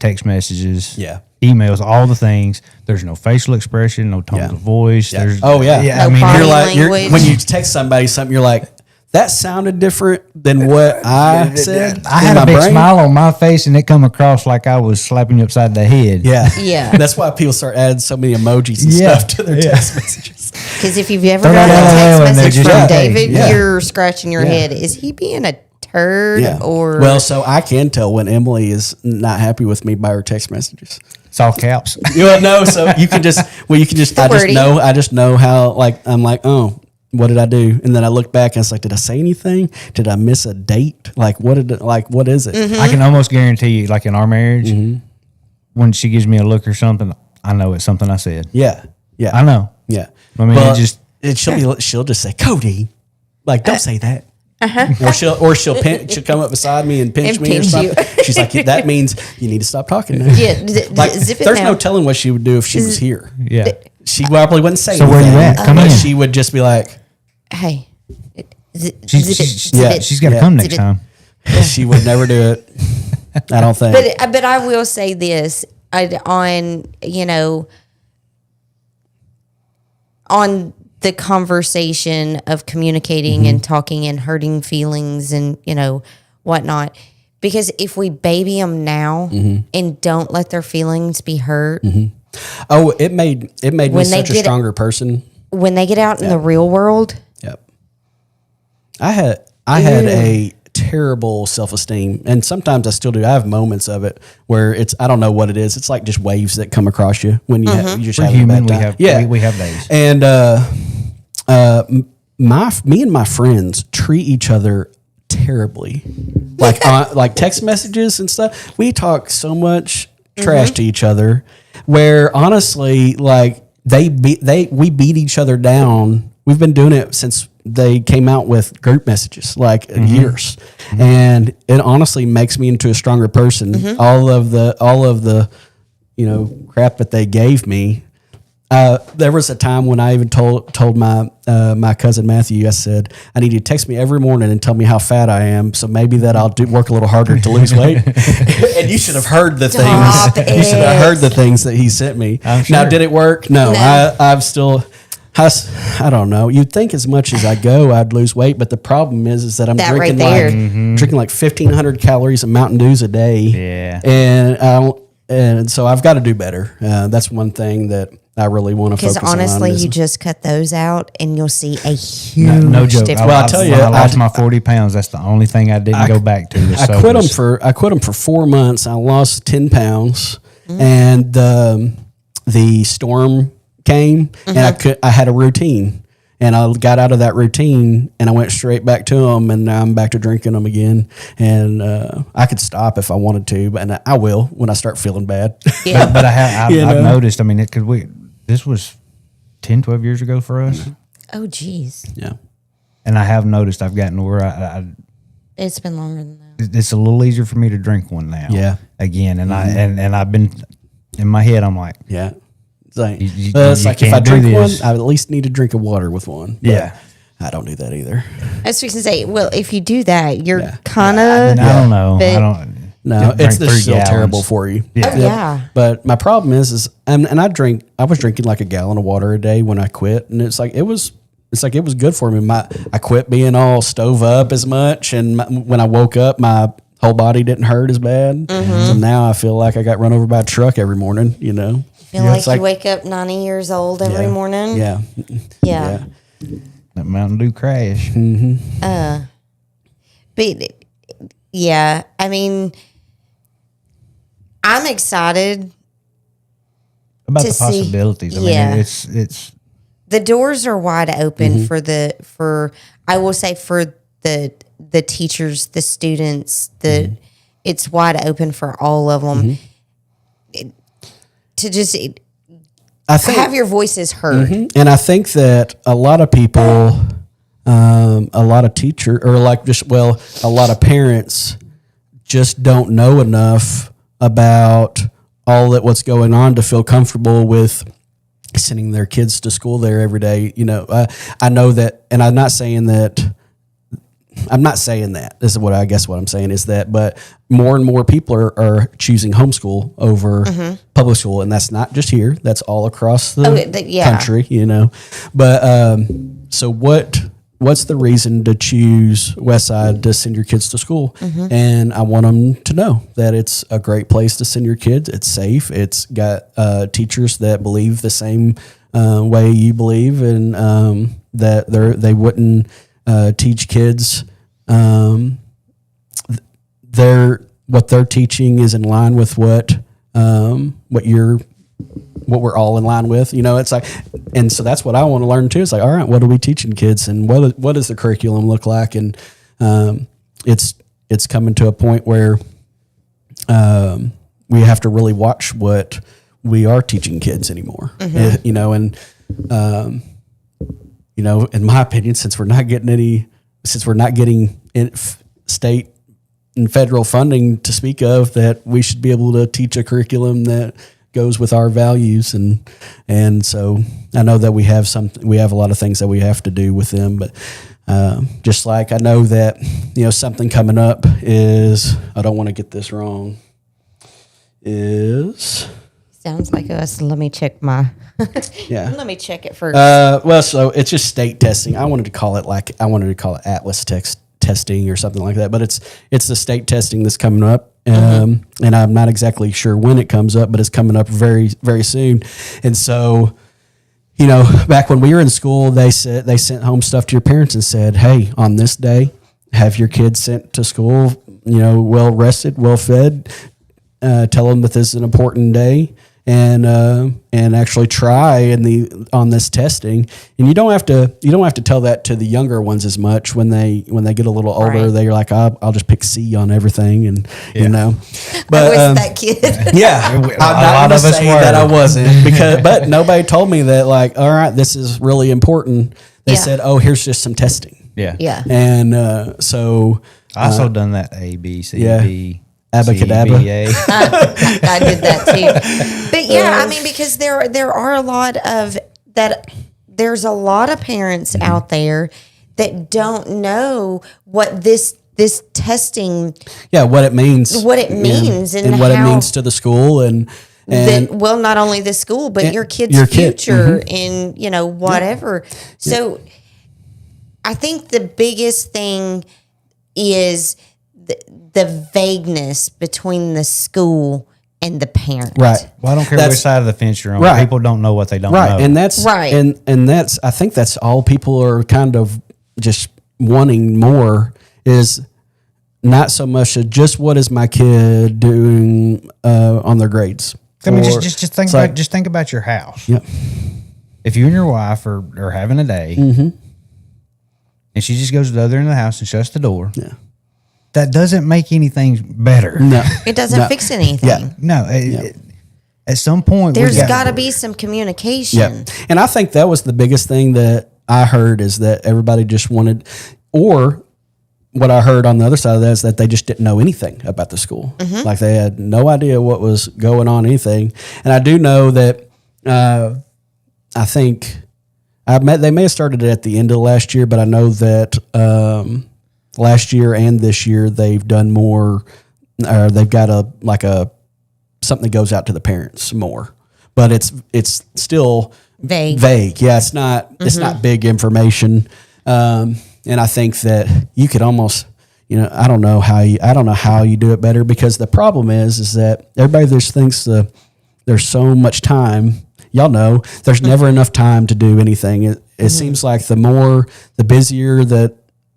Speaker 1: text messages, emails, all the things. There's no facial expression, no tone of voice.
Speaker 2: No
Speaker 3: I mean,
Speaker 2: body language.
Speaker 3: when you text somebody something, you're like, that sounded different than what I said.
Speaker 1: I had
Speaker 3: in
Speaker 1: a
Speaker 3: my
Speaker 1: big
Speaker 3: brain.
Speaker 1: smile on my face, and it come across like I was slapping you upside the head.
Speaker 3: Yeah.
Speaker 2: Yeah.
Speaker 3: That's why people start adding so many emojis and
Speaker 1: Yeah.
Speaker 3: stuff to their text messages.
Speaker 2: Because if you've ever
Speaker 1: Throw
Speaker 2: got
Speaker 1: that
Speaker 2: a
Speaker 1: LOL in
Speaker 2: text
Speaker 1: there
Speaker 2: message
Speaker 1: just
Speaker 2: from
Speaker 1: in case.
Speaker 2: David,
Speaker 3: Yeah.
Speaker 2: you're scratching your
Speaker 3: Yeah.
Speaker 2: head. Is he being a turd
Speaker 3: Yeah.
Speaker 2: or?
Speaker 3: Well, so I can tell when Emily is not happy with me by her text messages.
Speaker 1: It's all caps.
Speaker 3: You know, so you can just
Speaker 2: wordy.
Speaker 3: I just know how, like, I'm like, oh, what did I do? And then I look back and it's like, did I say anything? Did I miss a date? Like, what is it?
Speaker 2: Mm-hmm.
Speaker 1: I can almost guarantee you, like in our marriage, when she gives me a look or something, I know it's something I said.
Speaker 3: Yeah. Yeah.
Speaker 1: I know.
Speaker 3: Yeah.
Speaker 1: I mean,
Speaker 3: she'll just say, Cody, like, don't say that. Or she'll come up beside me and pinch
Speaker 2: And
Speaker 3: me or
Speaker 2: pinch you.
Speaker 3: something. She's like, that means you need to stop talking now.
Speaker 2: Yeah,
Speaker 3: Like,
Speaker 2: zip it
Speaker 3: there's
Speaker 2: now.
Speaker 3: no telling what she would do if she was here.
Speaker 1: yeah.
Speaker 3: She probably wouldn't say
Speaker 1: So
Speaker 3: anything.
Speaker 1: where you at? Come
Speaker 3: but
Speaker 1: in.
Speaker 3: she would just be like,
Speaker 2: Hey,
Speaker 1: She's got to
Speaker 3: Yeah.
Speaker 1: come next
Speaker 2: Zip it.
Speaker 1: time.
Speaker 3: she would never do it. I don't think.
Speaker 2: But I will say this on the conversation of communicating and talking and hurting feelings and whatnot, because if we baby them now and don't let their feelings be hurt,
Speaker 3: Oh, it made me
Speaker 2: When they
Speaker 3: such a
Speaker 2: get it-
Speaker 3: stronger person.
Speaker 2: when they get out in the real world,
Speaker 3: Yep. I had a terrible self-esteem, and sometimes I still do. I have moments of it where I don't know what it is. It's like just waves that come across you when you you just
Speaker 1: We're
Speaker 3: have a
Speaker 1: human.
Speaker 3: bad
Speaker 1: We
Speaker 3: time.
Speaker 1: have we have days.
Speaker 3: And me and my friends treat each other terribly, like text messages and stuff. We talk so much trash to each other, where honestly, like we beat each other down. We've been doing it since they came out with group messages, like years, and it honestly makes me into a stronger person. All of the crap that they gave me. There was a time when I even told my cousin Matthew, I said, I need you to text me every morning and tell me how fat I am, so maybe that I'll work a little harder to lose weight. And you should have heard the
Speaker 2: Stop
Speaker 3: things. You should have
Speaker 2: it.
Speaker 3: heard the things that he sent me.
Speaker 1: I'm
Speaker 3: Now,
Speaker 1: sure.
Speaker 3: did it work? No.
Speaker 2: No.
Speaker 3: I'm still. I don't know. You'd think as much as I go, I'd lose weight, but the problem is that I'm
Speaker 2: That right
Speaker 3: drinking
Speaker 2: there.
Speaker 3: drinking like 1,500 calories of Mountain Dews a day.
Speaker 1: Yeah.
Speaker 3: And so I've got to do better. That's one thing that I really want to focus
Speaker 2: because
Speaker 3: on.
Speaker 2: honestly,
Speaker 3: is-
Speaker 2: you just cut those out and you'll see a huge
Speaker 1: No joke.
Speaker 2: difference.
Speaker 3: Well, I'll tell you,
Speaker 1: when I lost
Speaker 3: I-
Speaker 1: my 40 pounds. That's the only thing I didn't go back to. was
Speaker 3: I quit them
Speaker 1: sobers.
Speaker 3: for 4 months. I lost 10 pounds,
Speaker 2: Mm-hmm.
Speaker 3: and the storm came, and I had a routine, and I got out of that routine, and I went straight back to them, and now I'm back to drinking them again. And I could stop if I wanted to, but I will when I start feeling bad.
Speaker 2: Yeah.
Speaker 1: But I've
Speaker 3: You know?
Speaker 1: noticed. I mean, this was 10, 12 years ago for us,
Speaker 2: Oh, geez.
Speaker 3: Yeah.
Speaker 1: and I have noticed I've gotten to where I
Speaker 2: It's been longer than that.
Speaker 1: it's a little easier for me to drink one now.
Speaker 3: Yeah.
Speaker 1: Again, and I've been in my head. I'm like,
Speaker 3: Yeah. It's like,
Speaker 1: You
Speaker 3: it's like if I
Speaker 1: can't do
Speaker 3: drink one,
Speaker 1: this.
Speaker 3: I at least need a drink of water with one. But
Speaker 1: Yeah.
Speaker 3: I don't do that either.
Speaker 2: I was fixing to say, well, if you do that, you're
Speaker 3: Yeah.
Speaker 2: kind
Speaker 1: I
Speaker 2: of.
Speaker 1: don't know.
Speaker 2: But-
Speaker 1: I don't.
Speaker 3: No,
Speaker 1: didn't
Speaker 3: it's
Speaker 1: drink 3
Speaker 3: still
Speaker 1: gallons.
Speaker 3: terrible for you.
Speaker 1: Yeah.
Speaker 2: Oh, yeah.
Speaker 3: But my problem is and I was drinking like a gallon of water a day when I quit, and it was good for me. I quit being all stove up as much, and when I woke up, my whole body didn't hurt as bad. So now I feel like I got run over by a truck every morning. You know,
Speaker 2: Feel
Speaker 3: Yeah,
Speaker 2: like
Speaker 3: it's
Speaker 2: you
Speaker 3: like-
Speaker 2: wake up 90 years old every
Speaker 3: Yeah.
Speaker 2: morning.
Speaker 3: Yeah,
Speaker 2: Yeah.
Speaker 1: That Mountain Dew crash.
Speaker 2: But yeah, I mean, I'm excited.
Speaker 1: About
Speaker 2: To
Speaker 1: the
Speaker 2: see-
Speaker 1: possibilities. I
Speaker 2: yeah.
Speaker 1: mean, it's
Speaker 2: The doors are wide open for I will say for the teachers, the students, it's wide open for all of them. To just
Speaker 3: I think
Speaker 2: have your voices heard.
Speaker 3: And I think that a lot of people, a lot of teachers, or a lot of parents just don't know enough about all that what's going on to feel comfortable with sending their kids to school there every day. You know, I know that, and I'm not saying that. This is what I'm saying is that, but more and more people are choosing homeschool over public school, and that's not just here; that's all across the
Speaker 2: yeah.
Speaker 3: country, you know. But so what what's the reason to choose Westside to send your kids to school? And I want them to know that it's a great place to send your kids. It's safe. It's got teachers that believe the same way you believe, and that they wouldn't teach kids. What they're teaching is in line with what we're all in line with. It's like, and so that's what I want to learn too. It's like, all right, what are we teaching kids, and what does the curriculum look like? And it's coming to a point where we have to really watch what we are teaching kids anymore. And in my opinion, since we're not getting state and federal funding to speak of, that we should be able to teach a curriculum that goes with our values, and so I know that we have a lot of things that we have to do with them, but just like I know that something coming up is, I don't want to get this wrong, is
Speaker 2: Sounds like us. Let me check my.
Speaker 3: Yeah.
Speaker 2: Let me check it first.
Speaker 3: Well, so it's just state testing. I wanted to call it Atlas testing or something like that, but it's the state testing that's coming up. And I'm not exactly sure when it comes up, but it's coming up very, very soon. And so, back when we were in school, they sent home stuff to your parents and said, hey, on this day, have your kids sent to school, well rested, well fed, tell them that this is an important day, and actually try on this testing. And you don't have to tell that to the younger ones as much. When they get a little older,
Speaker 2: Right.
Speaker 3: they're like, I'll just pick C on everything, and But
Speaker 2: I was that kid.
Speaker 3: yeah, I'm not going to say that I wasn't, but nobody told me that, like, all right, this is really important. They
Speaker 2: Yeah.
Speaker 3: said, oh, here's just some testing.
Speaker 1: Yeah.
Speaker 2: Yeah.
Speaker 3: And so
Speaker 1: I also done that A, B, C,
Speaker 3: yeah.
Speaker 1: D,
Speaker 3: Abacadabra.
Speaker 1: C, B, A.
Speaker 2: I did that too. But yeah, I mean, because there are a lot of that. There's a lot of parents out there that don't know what this testing,
Speaker 3: what it means,
Speaker 2: and
Speaker 3: what it
Speaker 2: how-
Speaker 3: means to the school, and
Speaker 2: well, not only the school, but your kid's
Speaker 3: your kid.
Speaker 2: future and whatever. So I think the biggest thing is the vagueness between the school and the parent.
Speaker 3: right.
Speaker 1: Well, I don't care which side of the fence you're on.
Speaker 3: Right.
Speaker 1: People don't know what they don't
Speaker 3: Right,
Speaker 1: know.
Speaker 3: and that's
Speaker 2: Right.
Speaker 3: and that's, I think that's all people are kind of just wanting more, is not so much of just what is my kid doing on their grades.
Speaker 1: I mean,
Speaker 3: Or
Speaker 1: just think
Speaker 3: it's
Speaker 1: about
Speaker 3: like-
Speaker 1: just think about your house.
Speaker 3: Yep.
Speaker 1: If you and your wife are having a day, and she just goes to the other end of the house and shuts the door,
Speaker 3: Yeah.
Speaker 1: that doesn't make anything better.
Speaker 3: No.
Speaker 2: It doesn't
Speaker 3: No.
Speaker 2: fix anything.
Speaker 3: Yeah.
Speaker 1: No. At some point,
Speaker 2: There's got to be some communication.
Speaker 3: Yeah. And I think that was the biggest thing that I heard, is that everybody just wanted, or what I heard on the other side of that is that they just didn't know anything about the school. Like they had no idea what was going on, anything. And I do know that I think they may have started it at the end of last year, but I know that last year and this year they've done more, or they've got something that goes out to the parents more. But it's still
Speaker 2: Vague.
Speaker 3: Yeah, it's not big information. And I think that you could almost, I don't know how you do it better, because the problem is that everybody just thinks there's so much time. Y'all know there's never enough time to do anything. It seems like the busier that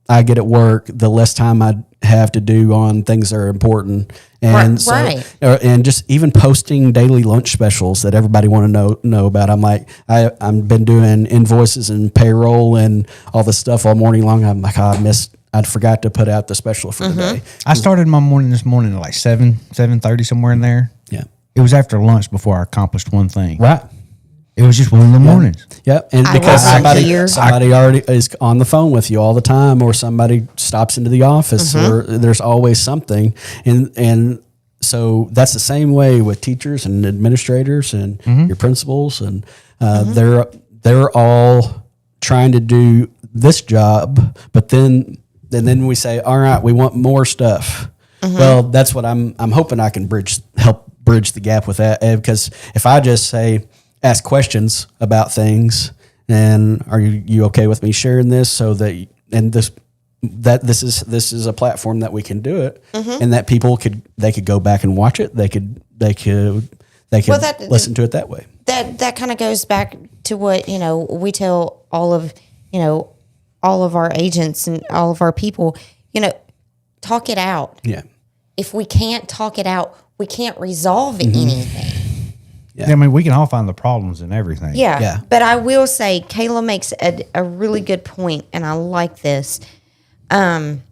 Speaker 3: I get at work, the less time I have to do on things that are important. And
Speaker 2: Right.
Speaker 3: and just even posting daily lunch specials that everybody want to know about. I'm like, I've been doing invoices and payroll and all this stuff all morning long. I'm like, I forgot to put out the special for the day.
Speaker 1: I started my morning this morning at like 7:30, somewhere in there.
Speaker 3: Yeah.
Speaker 1: It was after lunch before I accomplished one thing.
Speaker 3: Right.
Speaker 1: It was just one of the mornings.
Speaker 3: Yeah, and
Speaker 2: I
Speaker 3: because
Speaker 2: wasn't here.
Speaker 3: somebody already is on the phone with you all the time, or somebody stops into the office, or there's always something, and so that's the same way with teachers and administrators and your principals, and they're all trying to do this job, but then we say, all right, we want more stuff. Well, that's what I'm hoping I can help bridge the gap with that, because if I just say, ask questions about things, And are you okay with me sharing this so that this is a platform that we can do it, and that people could go back and watch it. They could listen to it that way.
Speaker 2: That kind of goes back to what, we tell all of our agents and all of our people, talk it out.
Speaker 3: Yeah.
Speaker 2: If we can't talk it out, we can't resolve anything.
Speaker 3: Yeah.
Speaker 1: I mean, we can all find the problems in everything.
Speaker 2: Yeah. But I will say, Kayla makes a really good point, and I like this. Talking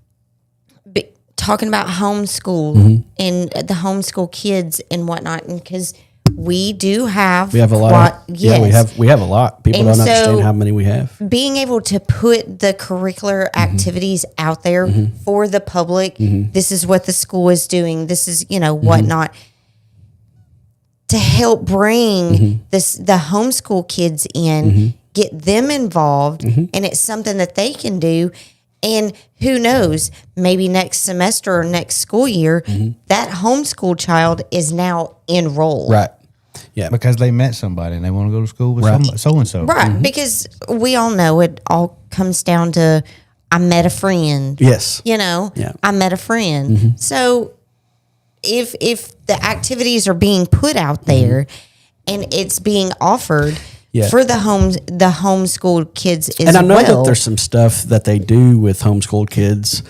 Speaker 2: about homeschool and the homeschool kids and whatnot, and because we have
Speaker 3: a lot. We have a lot. People don't understand how many we have.
Speaker 2: Being able to put the curricular activities out there for the public, this is what the school is doing. This is whatnot, to help bring the homeschool kids in, get them involved, and it's something that they can do. And who knows, maybe next semester or next school year, that homeschool child is now enrolled.
Speaker 3: Right. Yeah.
Speaker 1: Because they met somebody and they want to go to school with so-and-so.
Speaker 2: Right. Because we all know it all comes down to, I met a friend.
Speaker 3: Yes.
Speaker 2: I met a friend. So if the activities are being put out there and it's being offered for the homeschooled kids as well.
Speaker 3: And I know that there's some stuff that they do with homeschooled kids,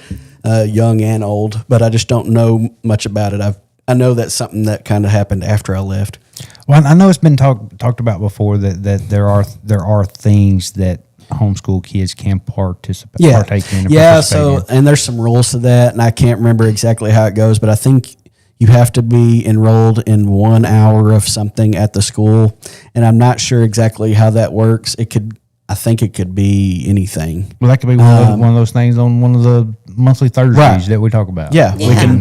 Speaker 3: young and old, but I just don't know much about it. I know that's something that kind of happened after I left.
Speaker 1: Well, I know it's been talked about before that there are things that homeschool kids can partake in.
Speaker 3: So and there's some rules to that, and I can't remember exactly how it goes, but I think you have to be enrolled in 1 hour of something at the school, and I'm not sure exactly how that works. I think it could be anything.
Speaker 1: Well, that could be one of those things on one of the monthly Thursdays that we talk about.
Speaker 3: Yeah,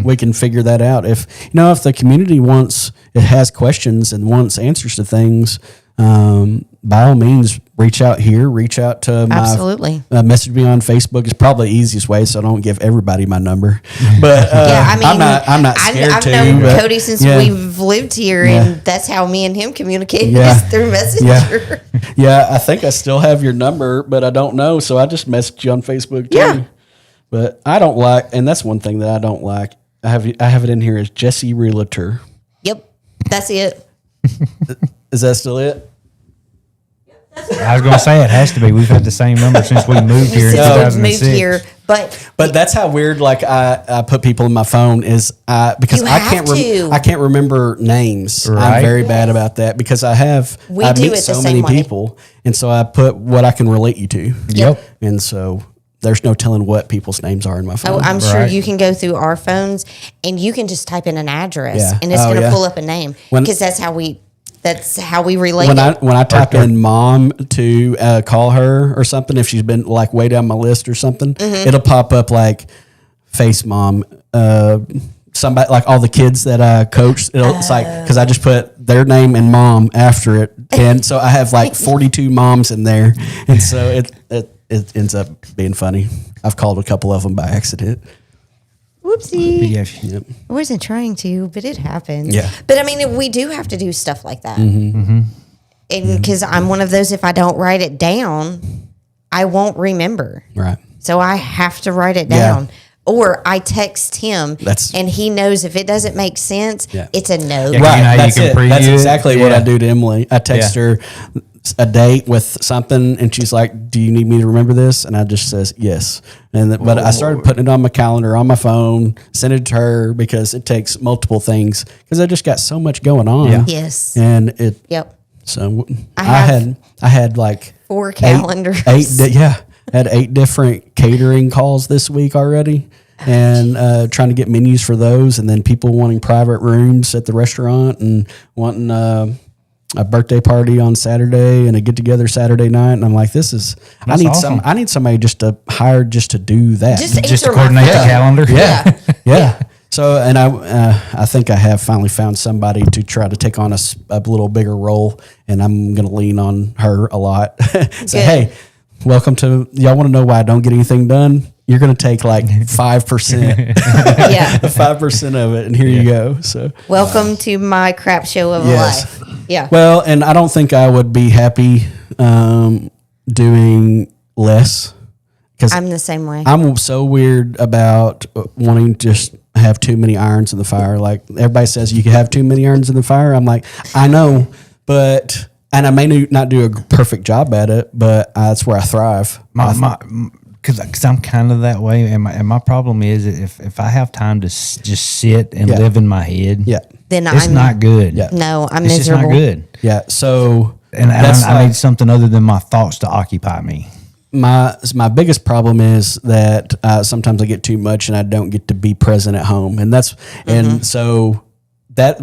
Speaker 3: we can figure that out. If the community has questions and wants answers to things, by all means, reach out here. Reach out to
Speaker 2: Absolutely.
Speaker 3: Message me on Facebook is probably the easiest way, so I don't give everybody my number. But I'm not scared
Speaker 2: I've
Speaker 3: to.
Speaker 2: known Cody since we've lived here, and that's how me and him communicate is through Messenger.
Speaker 3: Yeah, I think I still have your number, but I don't know, so I just messaged you on Facebook too.
Speaker 2: Yeah.
Speaker 3: But I don't like, and that's one thing that I don't like. I have it in here as Jesse Realtor.
Speaker 2: Yep, that's it.
Speaker 3: Is that still it?
Speaker 1: I was going to say it has to be. We've had the same number since we moved here in 2006.
Speaker 2: But
Speaker 3: that's how weird. Like I put people in my phone because I can't remember names.
Speaker 1: Right.
Speaker 3: I'm very bad about that because I meet so many people, and so I put what I can relate you to.
Speaker 1: Yep.
Speaker 3: And so there's no telling what people's names are in my phone.
Speaker 2: Oh, I'm sure you can go through our phones and you can just type in an address and it's going to pull up a name because that's how we relate.
Speaker 3: When I type in mom to call her or something, if she's been like way down my list or something, it'll pop up like face mom, somebody like all the kids that I coach. It's like, cause I just put their name and mom after it. And so I have like 42 moms in there. And so it ends up being funny. I've called a couple of them by accident.
Speaker 2: Whoopsie.
Speaker 3: Yep.
Speaker 2: I wasn't trying to, but it happens.
Speaker 3: Yeah.
Speaker 2: But I mean, we do have to do stuff like that. And because I'm one of those, if I don't write it down, I won't remember.
Speaker 3: Right.
Speaker 2: So I have to write it down. Or I text him and he knows if it doesn't make sense, it's a no.
Speaker 1: Yeah,
Speaker 3: right. That's it. That's exactly what
Speaker 1: Yeah.
Speaker 3: I do to Emily. I text her a date with something and she's like, do you need me to remember this? And I just says yes. But I started putting it on my calendar on my phone, sent it to her because it takes multiple things because I just got so much going on.
Speaker 1: Yeah.
Speaker 2: Yes.
Speaker 3: And it.
Speaker 2: Yep.
Speaker 3: So I had like
Speaker 2: 4 calendars.
Speaker 3: I had 8 different catering calls this week already. And trying to get menus for those, and then people wanting private rooms at the restaurant and wanting a birthday party on Saturday and a get together Saturday night. And I'm like, I need somebody just to hire just to do that,
Speaker 1: just to coordinate the calendar.
Speaker 3: Yeah. So, and I think I have finally found somebody to try to take on a little bigger role, and I'm going to lean on her a lot. Say, hey, welcome to. Y'all want to know why I don't get anything done? You're going to take like 5%, 5% of it, and here you go. So,
Speaker 2: welcome to my crap show of life. Yeah.
Speaker 3: Well, and I don't think I would be happy doing less. Because
Speaker 2: I'm the same way.
Speaker 3: I'm so weird about wanting to just have too many irons in the fire. Like everybody says, you can have too many irons in the fire. I'm like, I know, but and I may not do a perfect job at it, but that's where I thrive.
Speaker 1: Because I'm kind of that way, and my problem is if I have time to just sit and live in my head,
Speaker 2: then
Speaker 1: it's not good.
Speaker 3: Yeah.
Speaker 2: No, I'm
Speaker 1: It's
Speaker 2: miserable.
Speaker 1: just not good.
Speaker 3: Yeah. So
Speaker 1: And I need something other than my thoughts to occupy me.
Speaker 3: my biggest problem is that sometimes I get too much and I don't get to be present at home, and and so that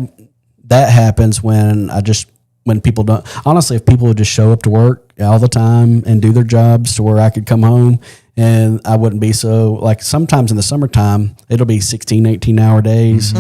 Speaker 3: happens when people don't. Honestly, if people would just show up to work all the time and do their jobs to where I could come home and I wouldn't be so, like, sometimes in the summertime it'll be 16, 18-hour days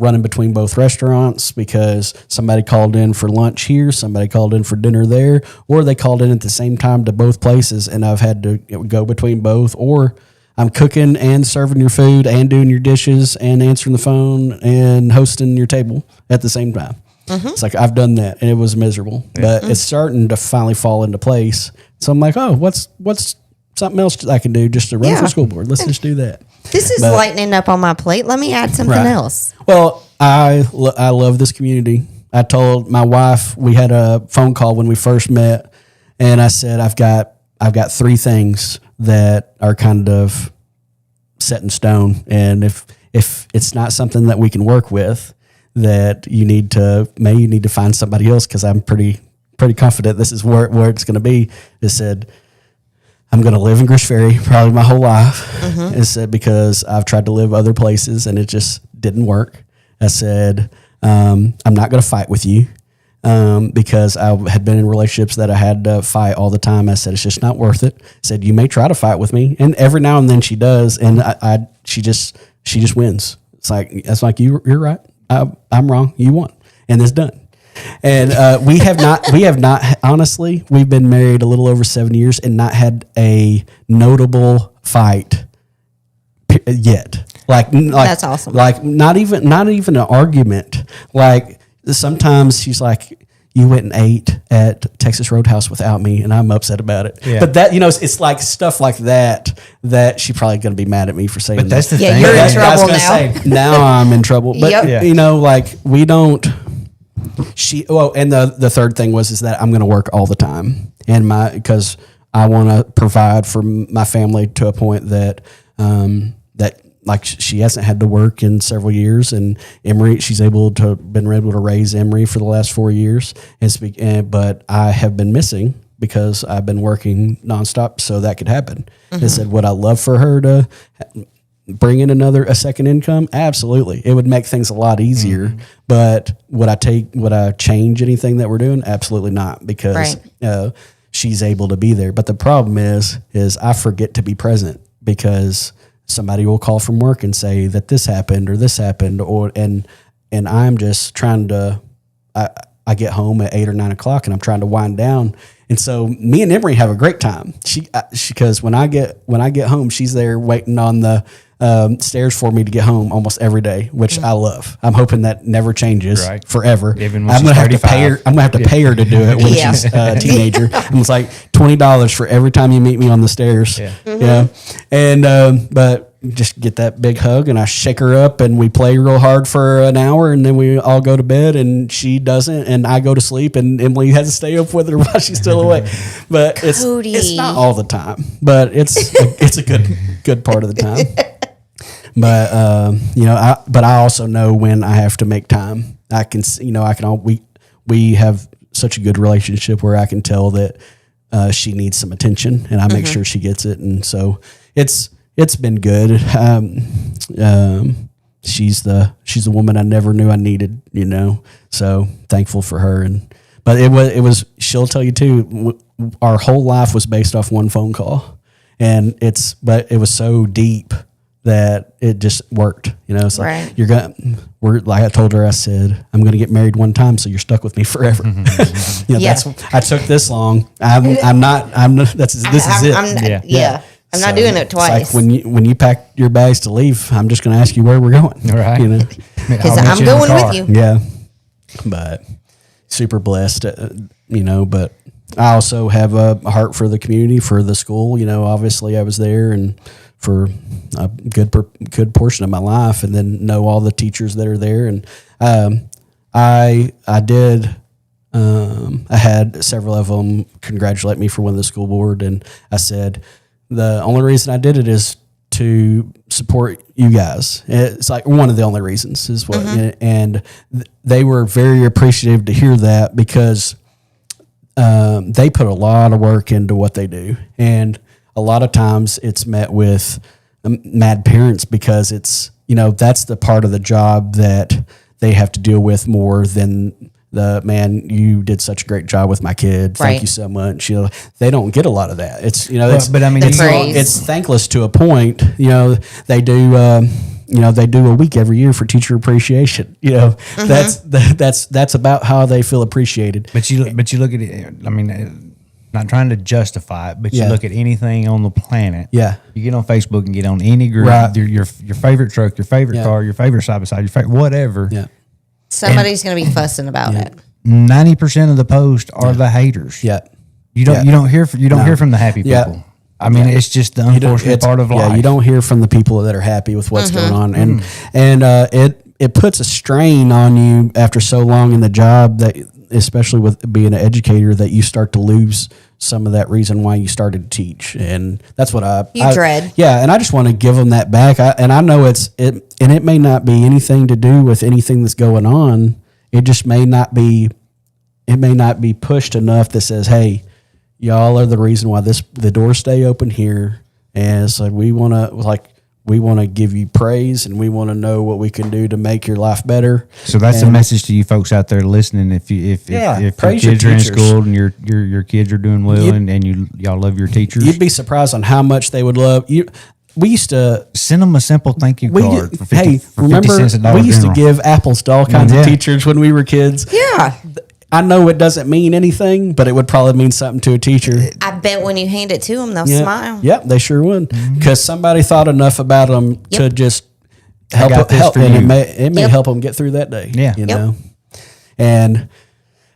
Speaker 3: running between both restaurants because somebody called in for lunch here, somebody called in for dinner there, or they called in at the same time to both places, and I've had to go between both, or I'm cooking and serving your food and doing your dishes and answering the phone and hosting your table at the same time. It's like I've done that and it was miserable, but it's starting to finally fall into place. So I'm like, oh, what's something else I can do just to run for school board? Let's just do that.
Speaker 2: This is lightening up on my plate. Let me add something else.
Speaker 3: Well, I love this community. I told my wife, we had a phone call when we first met, and I said, I've got 3 things that are kind of set in stone, and if it's not something that we can work with, that you need to find somebody else, because I'm pretty confident this is where it's going to be. It said, I'm going to live in Grish Ferry probably my whole life. It said, because I've tried to live other places and it just didn't work. I said, I'm not going to fight with you because I had been in relationships that I had to fight all the time. I said, it's just not worth it. I said, you may try to fight with me, and every now and then she does, and she just wins. It's like you're right. I'm wrong. You won, and it's done. And we have not, honestly, we've been married a little over 7 years and not had a notable fight yet. Like
Speaker 2: That's awesome.
Speaker 3: Like not even an argument. Like sometimes she's like, you went and ate at Texas Roadhouse without me, and I'm upset about it. Yeah. But that, it's like stuff like that she's probably going to be mad at me for saying.
Speaker 1: But that's the thing.
Speaker 2: You're in trouble
Speaker 3: I was gonna
Speaker 2: now.
Speaker 3: say, now I'm in trouble. But
Speaker 2: Yep.
Speaker 3: we don't. And the third thing is that I'm going to work all the time, and because I want to provide for my family to a point that like she hasn't had to work in several years, and Emery, she's been able to raise Emery for the last 4 years, but I have been missing because I've been working nonstop, so that could happen. I said, would I love for her to bring in a second income? Absolutely. It would make things a lot easier, but would I change anything that we're doing? Absolutely not, because she's able to be there. But the problem is I forget to be present, because somebody will call from work and say that this happened, and I'm just trying to, I get home at 8 or 9 o'clock and I'm trying to wind down. And so me and Emery have a great time. Because when I get home, she's there waiting on the stairs for me to get home almost every day, which I love. I'm hoping that never changes forever.
Speaker 1: Even when
Speaker 3: I'm
Speaker 1: she's
Speaker 3: gonna have to pay her. I'm gonna have to pay her to do it when she's a teenager. And it's like $20 for every time you meet me on the stairs. Yeah. And but just get that big hug, and I shake her up, and we play real hard for an hour, and then we all go to bed, and she doesn't, and I go to sleep, and Emily has to stay up with her while she's still awake. But it's not all the time, but it's a good part of the time. But but I also know when I have to make time. We have such a good relationship where I can tell that she needs some attention, and I make sure she gets it, and so it's been good. She's the woman I never knew I needed, so thankful for her. But it was she'll tell you too, our whole life was based off one phone call, but it was so deep that it just worked. It's like like I told her, I said, I'm going to get married one time, so you're stuck with me forever. I took this long. I'm not, this is it.
Speaker 2: I'm not doing it twice.
Speaker 3: It's like when you pack your bags to leave, I'm just going to ask you where we're going.
Speaker 1: Right.
Speaker 2: Because I'm going with you.
Speaker 3: Yeah. But super blessed, but I also have a heart for the community, for the school. You know, obviously I was there and for a good portion of my life, and then know all the teachers that are there. And I had several of them congratulate me for winning the school board, and I said the only reason I did it is to support you guys. It's like one of the only reasons is what, and they were very appreciative to hear that, because they put a lot of work into what they do. And a lot of times it's met with mad parents, because it's, you know, that's the part of the job that they have to deal with more than the, man, you did such a great job with my kid. Thank you so much. You know, they don't get a lot of that. It's, you know,
Speaker 1: but I mean,
Speaker 3: it's thankless to a point. You know, they do, they do a week every year for teacher appreciation. You know, that's about how they feel appreciated.
Speaker 1: But you look at it. I mean, not trying to justify it, but you look at anything on the planet.
Speaker 3: Yeah,
Speaker 1: you get on Facebook and get on any group.
Speaker 3: Right.
Speaker 1: Your favorite truck, your favorite car, your favorite side by side, your favorite whatever.
Speaker 3: Yeah.
Speaker 2: Somebody's going to be fussing about it.
Speaker 1: 90% of the posts are the haters.
Speaker 3: Yeah,
Speaker 1: you don't hear from the happy people. Yeah. I mean, it's just the unfortunate part of life.
Speaker 3: Yeah, you don't hear from the people that are happy with what's going on, and it puts a strain on you after so long in the job, that especially with being an educator, that you start to lose some of that reason why you started to teach. And that's what I
Speaker 2: dread.
Speaker 3: Yeah, and I just want to give them that back. And I know it may not be anything to do with anything that's going on. It just may not be pushed enough that says, hey, y'all are the reason why the doors stay open here. And it's like, we want to give you praise, and we want to know what we can do to make your life better.
Speaker 1: So that's a message to you folks out there listening. If your kids are in school and your kids are doing well, and y'all love your teachers,
Speaker 3: you'd be surprised on how much they would love you. We used to
Speaker 1: send them a simple thank you card for 50 cents a dollar.
Speaker 3: We used to give apples to all kinds of teachers when we were kids.
Speaker 2: Yeah.
Speaker 3: I know it doesn't mean anything, but it would probably mean something to a teacher.
Speaker 2: I bet when you hand it to them, they'll smile.
Speaker 3: Yep, they sure would, because somebody thought enough about them to just help, and it may help them get through that day.
Speaker 1: Yeah,
Speaker 3: you know. And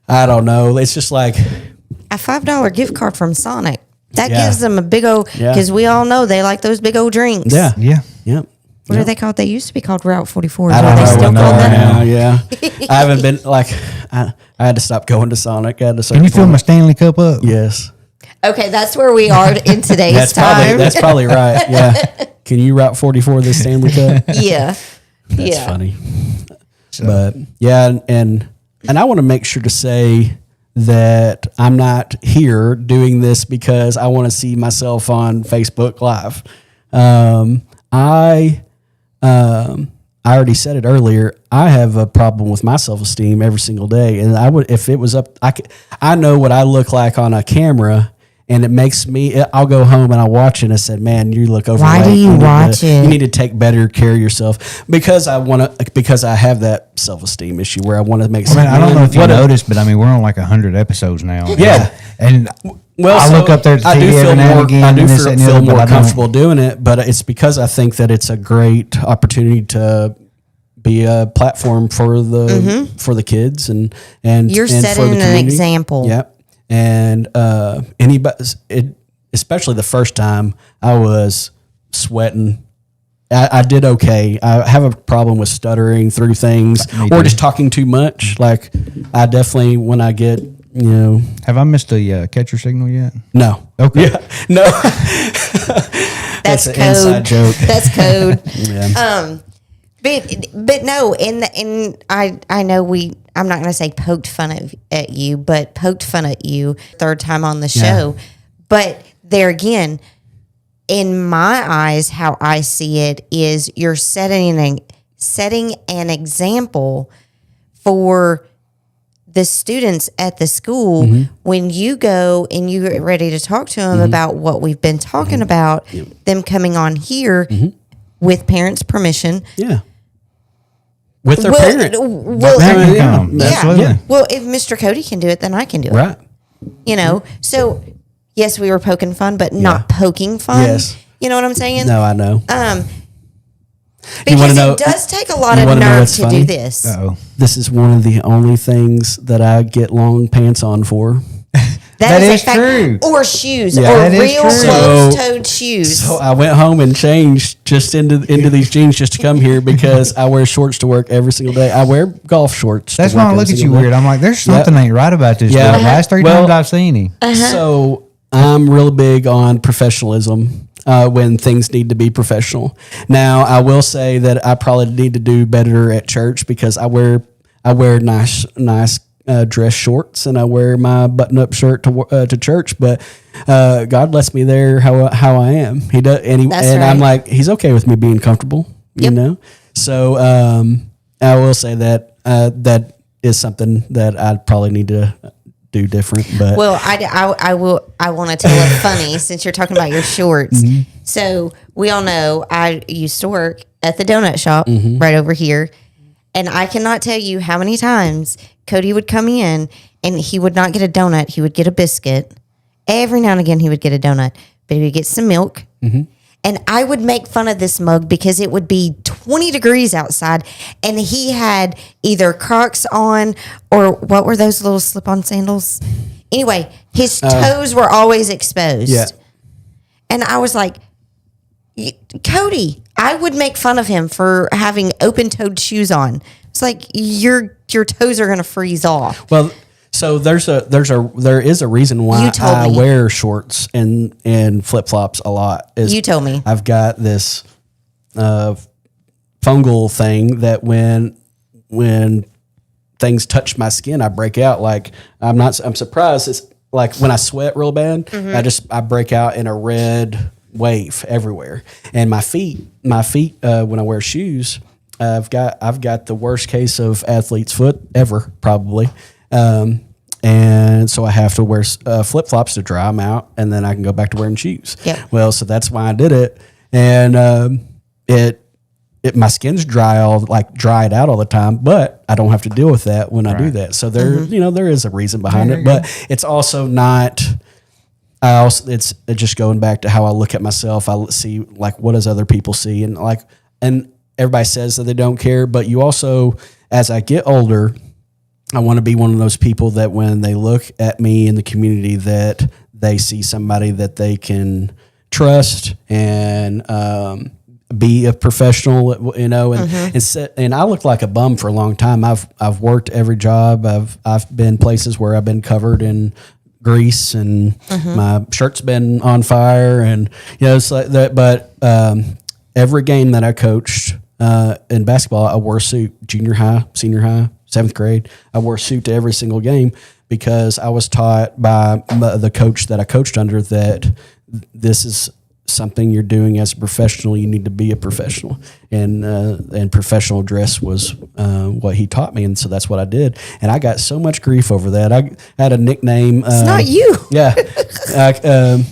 Speaker 3: I don't know. It's just like
Speaker 2: a $5 gift card from Sonic that gives them a big old, because we all know they like those big old drinks.
Speaker 3: Yeah,
Speaker 2: Yep. What are they called? They used to be called Route 44.
Speaker 3: I don't know.
Speaker 2: They still called that?
Speaker 3: Yeah. I haven't been I had to stop going to Sonic. Can
Speaker 1: you fill my Stanley Cup up?
Speaker 3: Yes.
Speaker 2: Okay, that's where we are in today's time.
Speaker 3: That's probably right. Yeah. Can you Route 44 this Stanley Cup?
Speaker 2: Yeah.
Speaker 3: That's funny. So. But yeah, and I want to make sure to say that I'm not here doing this because I want to see myself on Facebook Live. I already said it earlier. I have a problem with my self-esteem every single day, and I would, if it was up, I know what I look like on a camera, and it makes me. I'll go home and I'll watch it and I said, "Man, you look overweight.
Speaker 2: Why do you watch it?
Speaker 3: You need to take better care of yourself." Because I have that self-esteem issue where I want to make.
Speaker 1: I don't know if you noticed, but I mean, we're on like 100 episodes now.
Speaker 3: Yeah,
Speaker 1: and. Well, I look up there at the TV every now and again.
Speaker 3: I do feel more comfortable doing it, but it's because I think that it's a great opportunity to be a platform for the kids and
Speaker 2: you're setting an example.
Speaker 3: Yep, and anybody, especially the first time, I was sweating. I did okay. I have a problem with stuttering through things or just talking too much. Like I definitely, when I get.
Speaker 1: Have I missed a catcher signal yet?
Speaker 3: No.
Speaker 1: Okay.
Speaker 3: Yeah. No.
Speaker 2: That's
Speaker 3: an
Speaker 2: code.
Speaker 3: Inside joke.
Speaker 2: That's code.
Speaker 3: Yeah.
Speaker 2: But no, and I know I'm not going to say poked fun at you, but poked fun at you third time on the show. Yeah. But there again, in my eyes, how I see it is you're setting an example for the students at the school when you go and you get ready to talk to them about what we've been talking about, them coming on here with parents' permission.
Speaker 3: Yeah. With their parent.
Speaker 2: Yeah. Well, if Mr. Cody can do it, then I can do it.
Speaker 3: Right.
Speaker 2: So yes, we were poking fun, but not poking fun.
Speaker 3: Yes.
Speaker 2: You know what I'm saying?
Speaker 3: No, I know.
Speaker 2: Because it does take a lot of nerve to do this.
Speaker 3: Uh-oh. This is one of the only things that I get long pants on for.
Speaker 1: That
Speaker 2: is
Speaker 1: is
Speaker 2: a fact.
Speaker 1: true.
Speaker 2: Or shoes,
Speaker 3: Yeah.
Speaker 2: or
Speaker 1: That is
Speaker 2: real
Speaker 1: true.
Speaker 2: closed-toed shoes.
Speaker 3: So I went home and changed just into these jeans just to come here because I wear shorts to work every single day. I wear golf shorts.
Speaker 1: That's
Speaker 3: to
Speaker 1: why
Speaker 3: work
Speaker 1: I look
Speaker 3: every
Speaker 1: at you
Speaker 3: single day.
Speaker 1: weird. I'm like, there's something ain't right about this.
Speaker 3: Yeah.
Speaker 1: Yeah. Last 3
Speaker 3: Well-
Speaker 1: times I've seen him.
Speaker 3: So I'm real big on professionalism when things need to be professional. Now I will say that I probably need to do better at church because I wear nice dress shorts and I wear my button-up shirt to church, but God lets me there how I am. He does, and
Speaker 2: That's
Speaker 3: I'm
Speaker 2: right.
Speaker 3: like, He's okay with me being comfortable, you
Speaker 2: Yep.
Speaker 3: know. So I will say that that is something that I probably need to do different. But
Speaker 2: Well, I want to tell it funny since you're talking about your shorts. So we all know I used to work at the donut shop right over here. And I cannot tell you how many times Cody would come in and he would not get a donut. He would get a biscuit. Every now and again, he would get a donut, but he would get some milk. And I would make fun of this mug because it would be 20 degrees outside. And he had either Crocs on or what were those little slip-on sandals? Anyway, his toes were always exposed.
Speaker 3: Yeah.
Speaker 2: And I was like, Cody, I would make fun of him for having open-toed shoes on. It's like your toes are going to freeze off.
Speaker 3: Well, so there is a reason why
Speaker 2: You told
Speaker 3: I
Speaker 2: me.
Speaker 3: wear shorts and flip flops a lot.
Speaker 2: You told me.
Speaker 3: I've got this fungal thing that when things touch my skin, I break out. Like I'm surprised. It's like when I sweat real bad, I break out in a red wave everywhere. And my feet when I wear shoes, I've got the worst case of athlete's foot ever, probably. And so I have to wear flip flops to dry them out, and then I can go back to wearing shoes.
Speaker 2: Yep.
Speaker 3: Well, so that's why I did it, and my skin's dried out all the time, but I don't have to deal with that when I do that. So there is a reason behind it, but it's also not. It's just going back to how I look at myself. I see like what does other people see, and everybody says that they don't care, but you also, as I get older, I want to be one of those people that when they look at me in the community, that they see somebody that they can trust and be a professional, you know. And I looked like a bum for a long time. I've worked every job. I've been places where I've been covered in grease and my shirt's been on fire, and it's like that. But every game that I coached in basketball, I wore a suit. Junior high, senior high, 7th grade, I wore a suit to every single game because I was taught by the coach that I coached under that this is something you're doing as a professional. You need to be a professional, and professional dress was what he taught me, and so that's what I did. And I got so much grief over that. I had a nickname.
Speaker 2: It's not you.
Speaker 3: Yeah,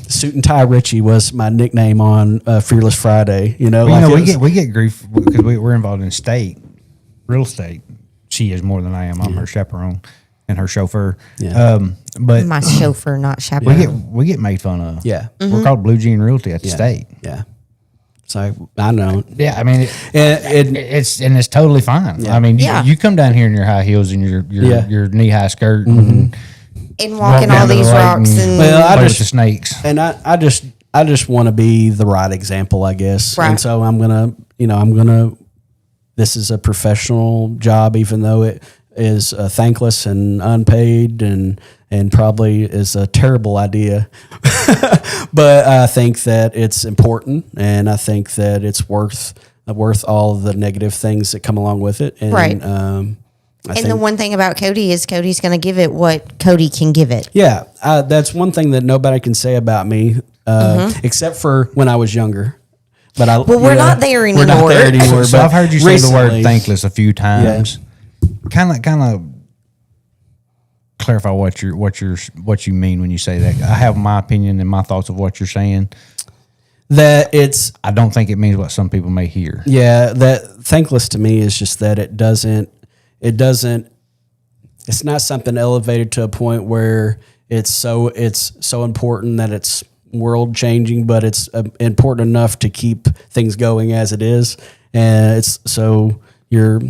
Speaker 3: Suit and Tie Richey was my nickname on Fearless Friday.
Speaker 1: We get grief because we're involved in real estate. She is more than I am. I'm her chaperone and her chauffeur.
Speaker 3: Yeah.
Speaker 1: But
Speaker 2: My chauffeur, not chaperone.
Speaker 1: we get made fun of.
Speaker 3: Yeah.
Speaker 1: We're called Blue Jean Realty at the state.
Speaker 3: Yeah. So I know.
Speaker 1: Yeah, I mean, it's totally fine.
Speaker 3: Yeah.
Speaker 1: I mean,
Speaker 2: Yeah.
Speaker 1: you come down here in your high heels and your knee high skirt and
Speaker 2: And
Speaker 1: walk
Speaker 2: walking
Speaker 1: down
Speaker 2: all
Speaker 1: to the
Speaker 2: these
Speaker 1: lake
Speaker 2: rocks and
Speaker 3: Well,
Speaker 1: play with the snakes.
Speaker 3: And I just want to be the right example, I guess.
Speaker 2: Right.
Speaker 3: And so I'm gonna. This is a professional job, even though it is thankless and unpaid, and probably is a terrible idea. But I think that it's important, and I think that it's worth all of the negative things that come along with it. And,
Speaker 2: Right.
Speaker 3: And
Speaker 2: the one thing about Cody is Cody's going to give it what Cody can give it.
Speaker 3: Yeah, that's one thing that nobody can say about me, except for when I was younger. But
Speaker 2: we're not there
Speaker 3: We're not there
Speaker 2: anymore.
Speaker 3: anymore.
Speaker 1: So
Speaker 3: but
Speaker 1: I've heard you say the word
Speaker 3: recently-
Speaker 1: thankless a few times. Kind of clarify what you mean when you say that. I have my opinion and my thoughts of what you're saying.
Speaker 3: That it's
Speaker 1: I don't think it means what some people may hear.
Speaker 3: Yeah, that thankless to me is just that it doesn't, it's not something elevated to a point where it's so important that it's world changing, but it's important enough to keep things going as it is. And it's so you're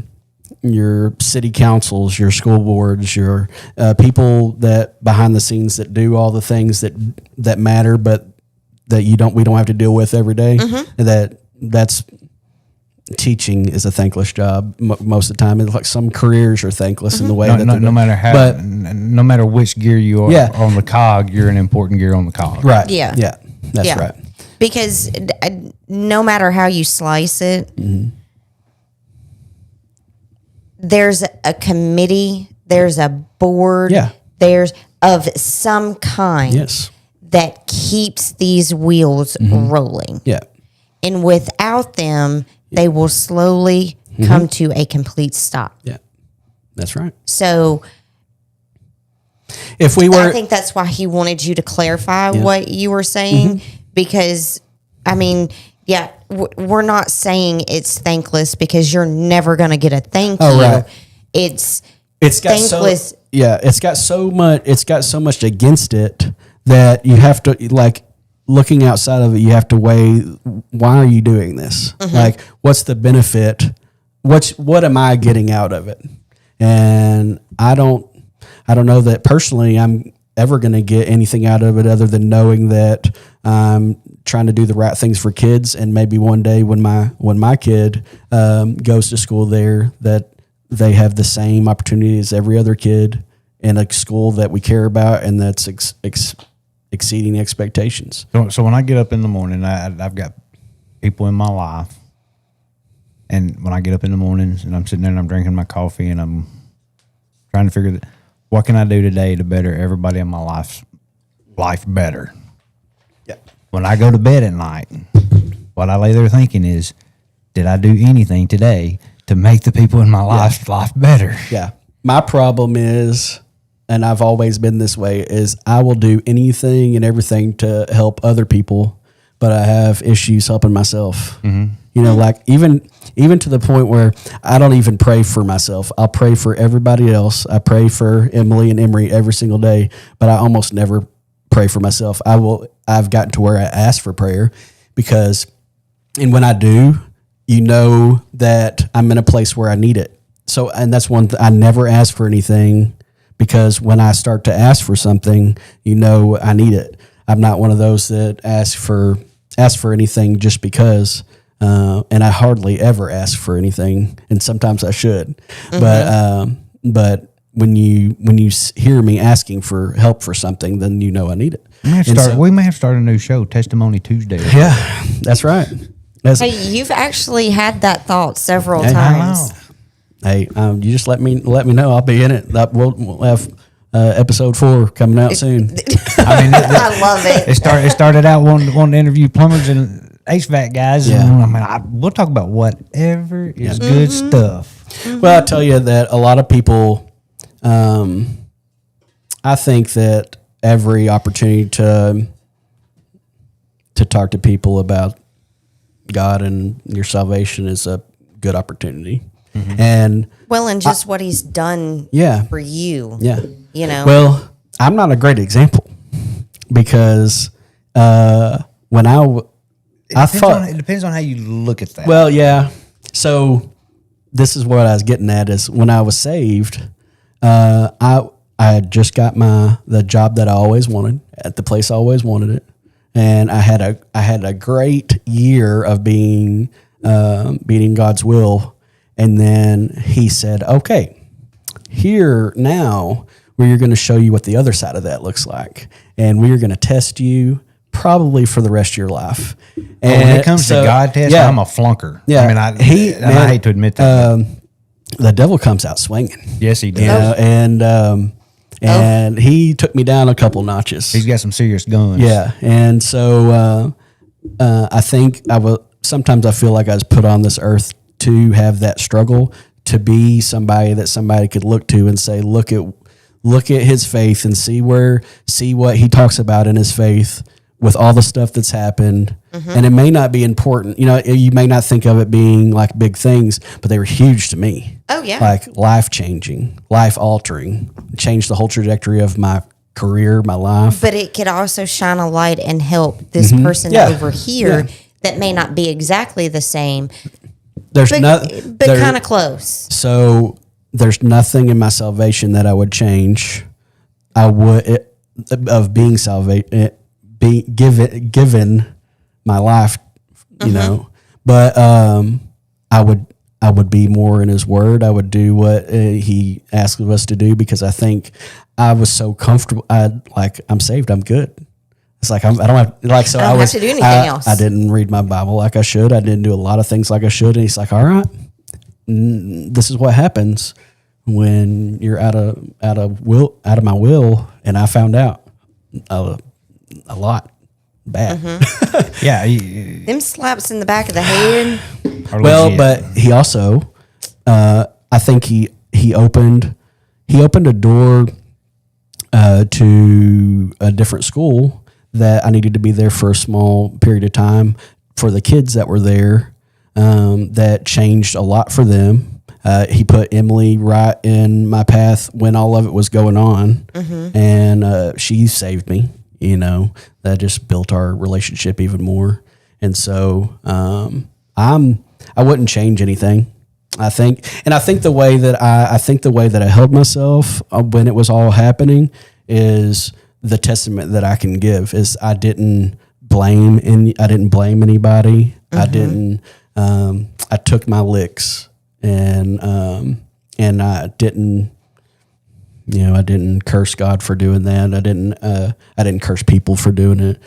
Speaker 3: your city councils, your school boards, your people that behind the scenes that do all the things that matter, but that we don't have to deal with every day. That's teaching is a thankless job most of the time. It's like some careers are thankless in the way
Speaker 1: no matter how, but no matter which gear you are on the cog, you're an important gear on the cog.
Speaker 3: Right.
Speaker 2: Yeah.
Speaker 3: Yeah. That's right.
Speaker 2: Because no matter how you slice it, there's a committee, there's a board, there's of some kind that keeps these wheels rolling.
Speaker 3: Yeah.
Speaker 2: And without them, they will slowly come to a complete stop.
Speaker 3: Yeah. That's right.
Speaker 2: So
Speaker 3: if we were,
Speaker 2: I think that's why he wanted you to clarify what you were saying, because I mean, we're not saying it's thankless because you're never going to get a thank you.
Speaker 3: Right.
Speaker 2: It's
Speaker 3: got
Speaker 2: thankless.
Speaker 3: It's got so much against it that you have to, like, looking outside of it, you have to weigh, why are you doing this? Like, what's the benefit? What am I getting out of it? And I don't know that personally I'm ever going to get anything out of it other than knowing that I'm trying to do the right things for kids. And maybe one day when my kid goes to school there, that they have the same opportunity as every other kid in a school that we care about and that's exceeding expectations.
Speaker 1: So when I get up in the morning, I've got people in my life, and when I get up in the mornings and I'm sitting there and I'm drinking my coffee and I'm trying to figure that, what can I do today to better everybody in my life better?
Speaker 3: Yeah.
Speaker 1: When I go to bed at night, what I lay there thinking is, did I do anything today to make the people in my life better?
Speaker 3: Yeah. My problem is, and I've always been this way, is I will do anything and everything to help other people, but I have issues helping myself. You know, like even to the point where I don't even pray for myself. I'll pray for everybody else. I pray for Emily and Emery every single day, but I almost never pray for myself. I've gotten to where I ask for prayer and when I do, you know that I'm in a place where I need it. So, and that's one I never ask for anything, because when I start to ask for something, you know I need it. I'm not one of those that ask for anything just because, and I hardly ever ask for anything, and sometimes I should. But when you hear me asking for help for something, then you know I need it.
Speaker 1: We may have to start a new show, Testimony Tuesday.
Speaker 3: Yeah, that's right.
Speaker 2: Hey, you've actually had that thought several times.
Speaker 3: Hey, you just let me know. I'll be in it. We'll have episode 4 coming out soon.
Speaker 1: I mean,
Speaker 2: I love it.
Speaker 1: It started out wanting to interview plumbers and HVAC guys.
Speaker 3: Yeah.
Speaker 1: And I mean, we'll talk about whatever is good stuff.
Speaker 3: Well, I tell you that a lot of people, I think that every opportunity to talk to people about God and your salvation is a good opportunity. And
Speaker 2: just what he's done for you.
Speaker 3: Yeah.
Speaker 2: You know.
Speaker 3: Well, I'm not a great example because when it
Speaker 1: depends on how you look at that.
Speaker 3: Well, yeah. So this is what I was getting at is when I was saved, I had just got the job that I always wanted at the place I always wanted it. And I had a great year of being God's will. And then he said, okay, here now we're going to show you what the other side of that looks like. And we are going to test you probably for the rest of your life. And
Speaker 1: when it comes to God test, I'm a flunker.
Speaker 3: Yeah.
Speaker 1: I mean, I hate to admit that.
Speaker 3: The devil comes out swinging.
Speaker 1: Yes, he does.
Speaker 3: You know, and he took me down a couple notches.
Speaker 1: He's got some serious guns.
Speaker 3: Yeah. And so I think sometimes I feel like I was put on this earth to have that struggle, to be somebody that somebody could look to and say, look at his faith and see what he talks about in his faith with all the stuff that's happened. And it may not be important. You know, you may not think of it being like big things, but they were huge to me.
Speaker 2: Oh, yeah.
Speaker 3: Like life-changing, life-altering, changed the whole trajectory of my career, my life.
Speaker 2: But it could also shine a light and help this person over here that may not be exactly the same.
Speaker 3: there's
Speaker 2: but kind of close.
Speaker 3: So there's nothing in my salvation that I would change. I would of being given my life, you know. But I would be more in His Word. I would do what He asked of us to do, because I think I was so comfortable. I'm saved. I'm good. It's like I don't have like so.
Speaker 2: I don't have to do anything else.
Speaker 3: I didn't read my Bible like I should. I didn't do a lot of things like I should. And He's like, all right, this is what happens when you're out of my will. And I found out a lot bad.
Speaker 1: Yeah.
Speaker 2: Them slaps in the back of the head.
Speaker 3: Well, but He also, I think he opened a door to a different school that I needed to be there for a small period of time for the kids that were there. That changed a lot for them. He put Emily right in my path when all of it was going on, and she saved me. You know, that just built our relationship even more. And so I wouldn't change anything. I think the way that I held myself when it was all happening is the testament that I can give. Is I didn't blame anybody. I didn't. I took my licks, and I didn't. You know, I didn't curse God for doing that. I didn't curse people for doing it.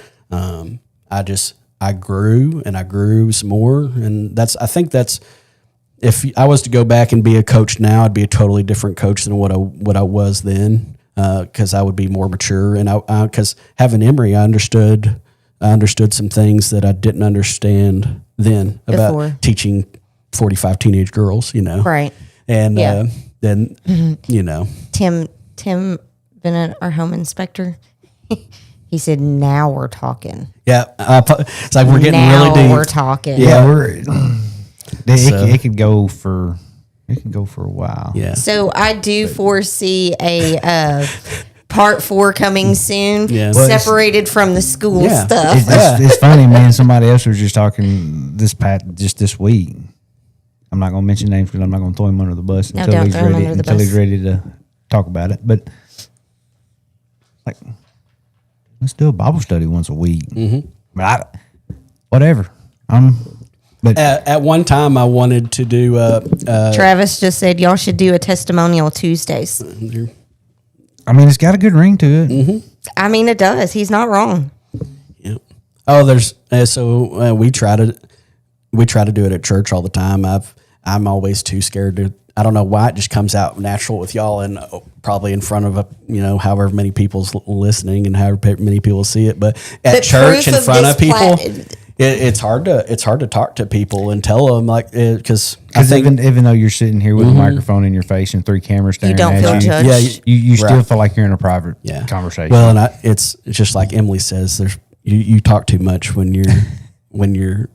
Speaker 3: I grew and I grew some more, and I think that's. If I was to go back and be a coach now, I'd be a totally different coach than what I was then, because I would be more mature. And because having Emory, I understood some things that I didn't understand then about teaching 45 teenage girls. You know,
Speaker 2: Right.
Speaker 3: And then you know,
Speaker 2: Tim Bennett, our home inspector, he said, "Now we're talking."
Speaker 3: yeah, it's like we're getting
Speaker 2: now
Speaker 3: really deep.
Speaker 2: we're talking.
Speaker 1: Yeah, it could go for a while.
Speaker 3: Yeah.
Speaker 2: So I do foresee a part 4 coming soon,
Speaker 3: Yeah.
Speaker 2: separated from the school
Speaker 3: Yeah.
Speaker 2: stuff.
Speaker 1: It's funny, man. Somebody else was just talking this week. I'm not going to mention names because I'm not going to throw him under the bus
Speaker 2: No,
Speaker 1: until
Speaker 2: don't
Speaker 1: he's
Speaker 2: throw him
Speaker 1: ready.
Speaker 2: under the
Speaker 1: Until he's
Speaker 2: bus.
Speaker 1: ready to talk about it. But like, let's do a Bible study once a week. Mm-hmm. But whatever. But
Speaker 3: At one time, I wanted to do.
Speaker 2: Travis just said y'all should do a testimonial Tuesdays.
Speaker 1: I mean, it's got a good ring to it.
Speaker 3: Mm-hmm.
Speaker 2: I mean, it does. He's not wrong.
Speaker 3: Yeah. Oh, there's we try to do it at church all the time. I'm always too scared to. I don't know why it just comes out natural with y'all, and probably in front of however many people's listening and however many people see it. But at church in front of people, it's hard to talk to people and tell them because
Speaker 1: even though you're sitting here with a microphone in your face and 3 cameras staring
Speaker 2: don't
Speaker 1: at
Speaker 2: feel
Speaker 1: you,
Speaker 2: judged.
Speaker 1: you still
Speaker 3: Right.
Speaker 1: feel like you're in a private conversation.
Speaker 3: Well, and it's just like Emily says. You talk too much when you're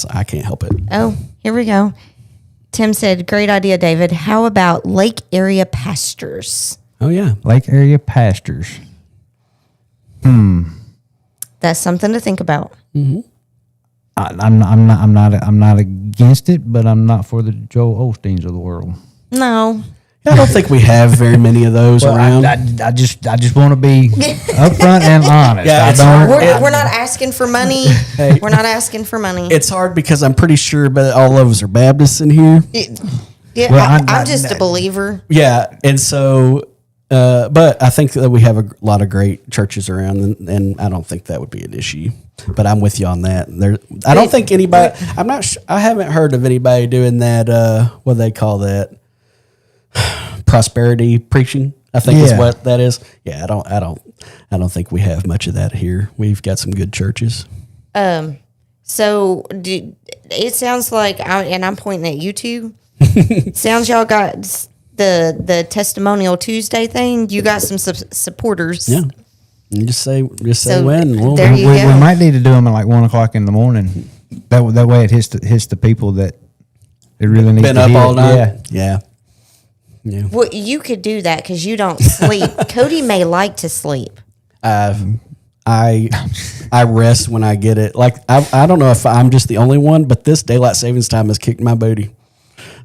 Speaker 3: I can't help it.
Speaker 2: Oh, here we go. Tim said, "Great idea, David. How about lake area pastures?"
Speaker 3: Oh yeah,
Speaker 1: Lake area pastors.
Speaker 2: That's something to think about.
Speaker 1: I'm not against it, but I'm not for the Joel Osteens of the world.
Speaker 2: No.
Speaker 3: I don't think we have very many of those around.
Speaker 1: I just want to be upfront and honest.
Speaker 3: Yeah, it's hard.
Speaker 2: We're not asking for money. We're not asking for money.
Speaker 3: It's hard because I'm pretty sure, but all of us are Baptists in here.
Speaker 2: Yeah,
Speaker 1: Well,
Speaker 2: I'm just a believer.
Speaker 3: Yeah, and so, but I think that we have a lot of great churches around, and I don't think that would be an issue. But I'm with you on that. I don't think anybody. I'm not. I haven't heard of anybody doing that. What do they call that? Prosperity preaching, I think is what that is. Yeah, I don't think we have much of that here. We've got some good churches.
Speaker 2: So it sounds like, and I'm pointing at you two. Sounds y'all got the testimonial Tuesday thing. You got some supporters.
Speaker 3: Yeah, you just say
Speaker 2: So,
Speaker 3: when.
Speaker 2: there you
Speaker 1: We
Speaker 2: go.
Speaker 1: might need to do them at like 1:00 in the morning. That way it hits the people that it really need
Speaker 3: Been
Speaker 1: to
Speaker 3: up
Speaker 1: hear.
Speaker 3: all night. Yeah.
Speaker 2: Well, you could do that because you don't sleep. Cody may like to sleep.
Speaker 3: I I rest when I get it. Like I don't know if I'm just the only one, but this daylight savings time has kicked my booty.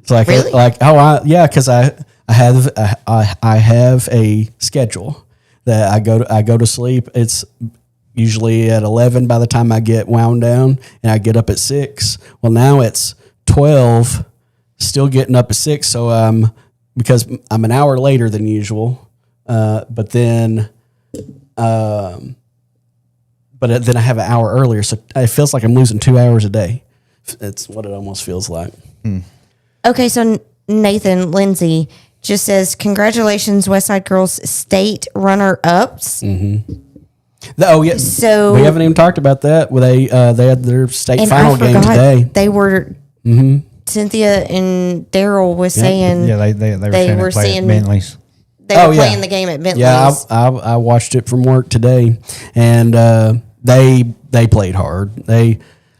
Speaker 3: It's like
Speaker 2: Really?
Speaker 3: because I have a schedule that I go to sleep. It's usually at 11 by the time I get wound down, and I get up at 6. Well, now it's 12, still getting up at 6. So because I'm an hour later than usual, but then I have an hour earlier, so it feels like I'm losing 2 hours a day. It's what it almost feels like.
Speaker 2: Okay, so Nathan Lindsay just says, congratulations, Westside Girls state runner-ups.
Speaker 3: Oh yeah,
Speaker 2: So
Speaker 3: we haven't even talked about that. Well, they had their state
Speaker 2: and
Speaker 3: final
Speaker 2: I
Speaker 3: game
Speaker 2: forgot
Speaker 3: today.
Speaker 2: they were, Cynthia and Daryl was saying
Speaker 1: Yeah, they were saying Bentley's.
Speaker 2: they were playing the game at Bentley's.
Speaker 3: Yeah, I watched it from work today, and they played hard. They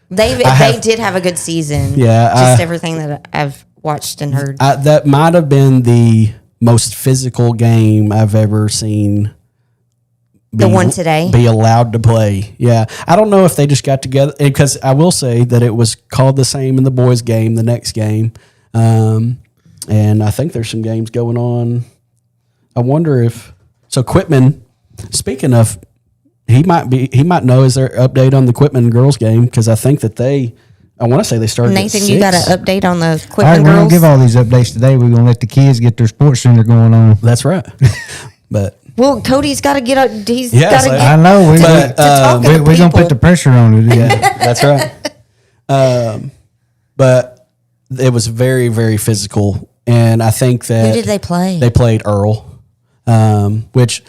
Speaker 2: did have a good season.
Speaker 3: Yeah,
Speaker 2: just everything that I've watched and heard.
Speaker 3: That might have been the most physical game I've ever seen.
Speaker 2: The one today?
Speaker 3: Be allowed to play. Yeah. I don't know if they just got together, because I will say that it was called the same in the boys' game, the next game. And I think there's some games going on. I wonder if, so Quitman, speaking of, he might know, is there an update on the Quitman girls game? Because I think that I want to say they started
Speaker 2: Nathan,
Speaker 3: at 6.
Speaker 2: you got an update on the
Speaker 1: All right,
Speaker 2: Quitman
Speaker 1: we're going
Speaker 2: girls?
Speaker 1: to give all these updates today. We're going to let the kids get their sports center going on.
Speaker 3: That's right. But
Speaker 2: Well, Cody's got to get up. He's
Speaker 3: Yeah,
Speaker 2: got to
Speaker 3: so-
Speaker 2: get
Speaker 1: I know.
Speaker 2: to talk to
Speaker 1: We're
Speaker 2: the
Speaker 1: going to
Speaker 2: people.
Speaker 1: put the pressure on it. Yeah.
Speaker 3: that's right. But it was very, very physical. And I think that
Speaker 2: Who did they play?
Speaker 3: They played Earl, which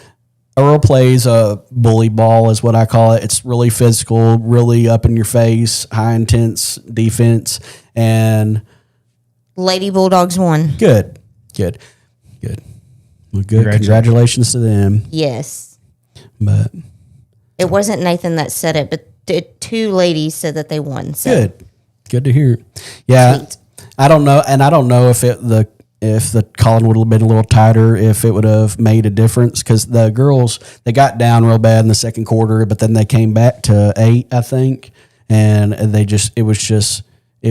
Speaker 3: Earl plays a bully ball is what I call it. It's really physical, really up in your face, high intense defense, and
Speaker 2: Lady Bulldogs won.
Speaker 3: good. Well, good. Congratulations to them.
Speaker 2: Yes.
Speaker 3: But
Speaker 2: It wasn't Nathan that said it, but the two ladies said that they won. So.
Speaker 3: good to hear. Yeah,
Speaker 2: Sweet.
Speaker 3: I don't know, and I don't know if the calling would have been a little tighter, if it would have made a difference, because the girls, they got down real bad in the second quarter, but then they came back to 8, I think, and it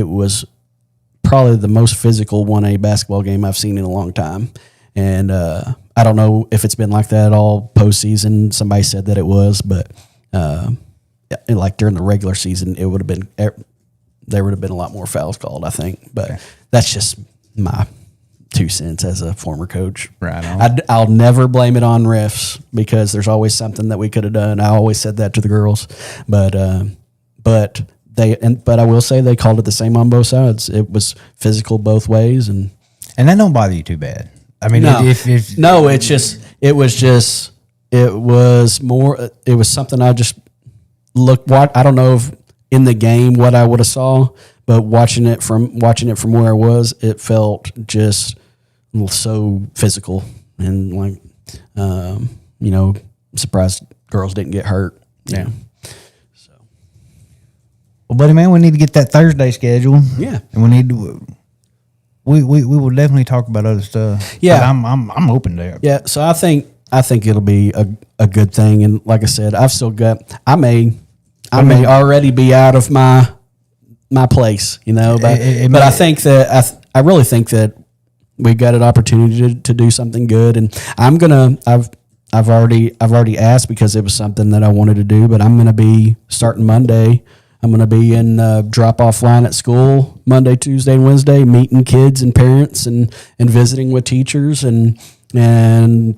Speaker 3: was probably the most physical 1A basketball game I've seen in a long time. And I don't know if it's been like that all postseason. Somebody said that it was, but like during the regular season, it would have been, there would have been a lot more fouls called, I think. But that's just my 2 cents as a former coach.
Speaker 1: Right on.
Speaker 3: I'll never blame it on refs, because there's always something that we could have done. I always said that to the girls, but I will say they called it the same on both sides. It was physical both ways, and
Speaker 1: that don't bother you too bad. I mean,
Speaker 3: no,
Speaker 1: if
Speaker 3: no, it was something I just I don't know if in the game what I would have saw, but watching it from where I was, it felt just so physical, and like, surprised girls didn't get hurt.
Speaker 1: Yeah. So, well, buddy, man, we need to get that Thursday schedule.
Speaker 3: Yeah.
Speaker 1: And we need to. We will definitely talk about other stuff.
Speaker 3: Yeah.
Speaker 1: But I'm open to it.
Speaker 3: Yeah, so I think it'll be a good thing, and like I said, I've still got. I may already be out of my place, but I think that I really think that we've got an opportunity to do something good, and I've already asked, because it was something that I wanted to do, but I'm gonna be starting Monday. I'm going to be in drop-off line at school Monday, Tuesday, and Wednesday, meeting kids and parents and visiting with teachers. And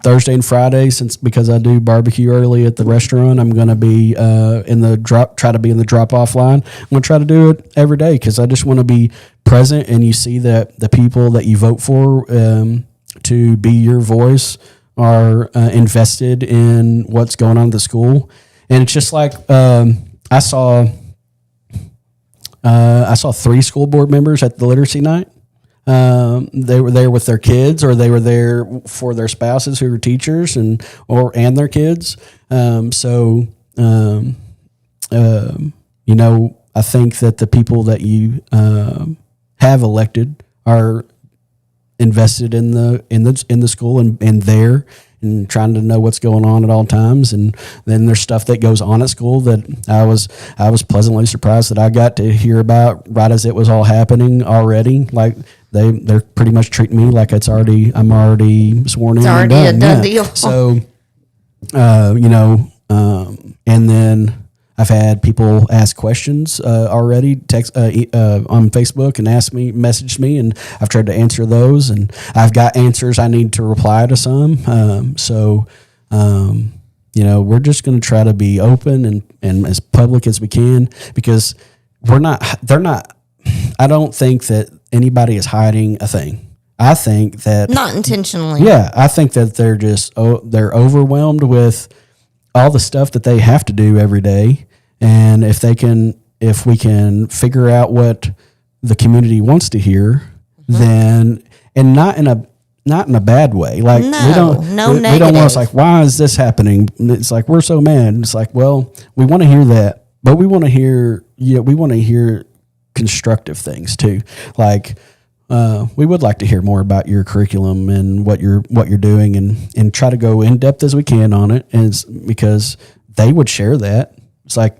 Speaker 3: Thursday and Friday, because I do barbecue early at the restaurant, I'm going to be try to be in the drop-off line. I'm going to try to do it every day, because I just want to be present, and you see that the people that you vote for to be your voice are invested in what's going on at the school. And it's just like I saw 3 school board members at the literacy night. They were there with their kids, or they were there for their spouses who were teachers and their kids. I think that the people that you have elected are invested in the school and there and trying to know what's going on at all times. And then there's stuff that goes on at school that I was pleasantly surprised that I got to hear about right as it was all happening already. Like they're pretty much treating me like I'm already sworn in.
Speaker 2: It's already
Speaker 3: and done.
Speaker 2: a done deal.
Speaker 3: So, and then I've had people ask questions already, text on Facebook and message me, and I've tried to answer those, and I've got answers I need to reply to some. We're just going to try to be open and as public as we can, because they're not. I don't think that anybody is hiding a thing. I think that
Speaker 2: not intentionally.
Speaker 3: Yeah, I think that they're overwhelmed with all the stuff that they have to do every day. And if we can figure out what the community wants to hear, then, and not in a bad way. Like we don't want to like, why is this happening? It's like, we're so mad. It's like, well, we want to hear that, but we want to hear constructive things too. Like, we would like to hear more about your curriculum and what you're doing, and try to go in depth as we can on it. And it's because they would share that. It's like,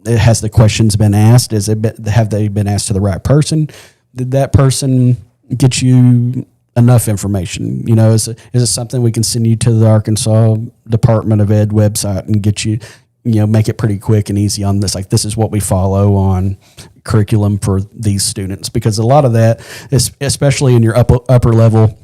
Speaker 3: has the questions been asked? Have they been asked to the right person? Did that person get you enough information? Is it something we can send you to the Arkansas Department of Ed website and get you, make it pretty quick and easy on this? Like, this is what we follow on curriculum for these students, because a lot of that is, especially in your upper level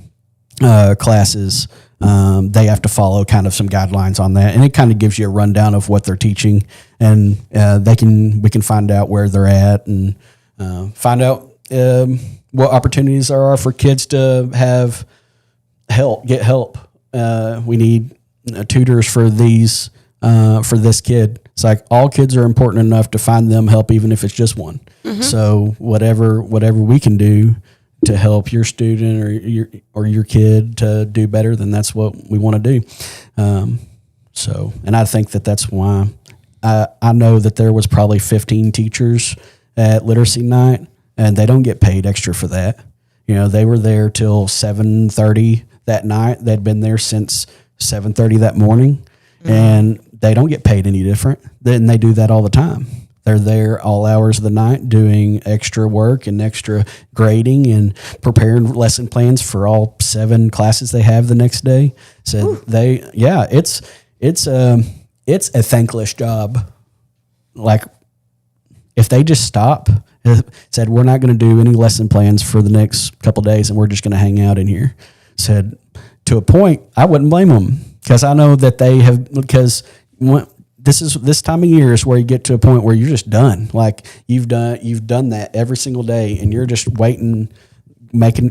Speaker 3: classes, they have to follow kind of some guidelines on that, and it kind of gives you a rundown of what they're teaching, and we can find out where they're at, and find out what opportunities there are for kids to get help. We need tutors for this kid. It's like, all kids are important enough to find them help, even if it's just one. Mm-hmm. So whatever we can do to help your student or your kid to do better, then that's what we want to do. And I think that's why I know that there was probably 15 teachers at literacy night, and they don't get paid extra for that. They were there till 7:30 that night. They'd been there since 7:30 that morning, mm-hmm. and they don't get paid any different. Then they do that all the time. They're there all hours of the night doing extra work and extra grading and preparing lesson plans for all 7 classes they have the next day. So it's a thankless job. Like, if they just stop, said, we're not going to do any lesson plans for the next couple of days, and we're just going to hang out in here. Said, to a point, I wouldn't blame them, because I know that they have, because this time of year is where you get to a point where you're just done. Like, you've done that every single day, and you're just waiting,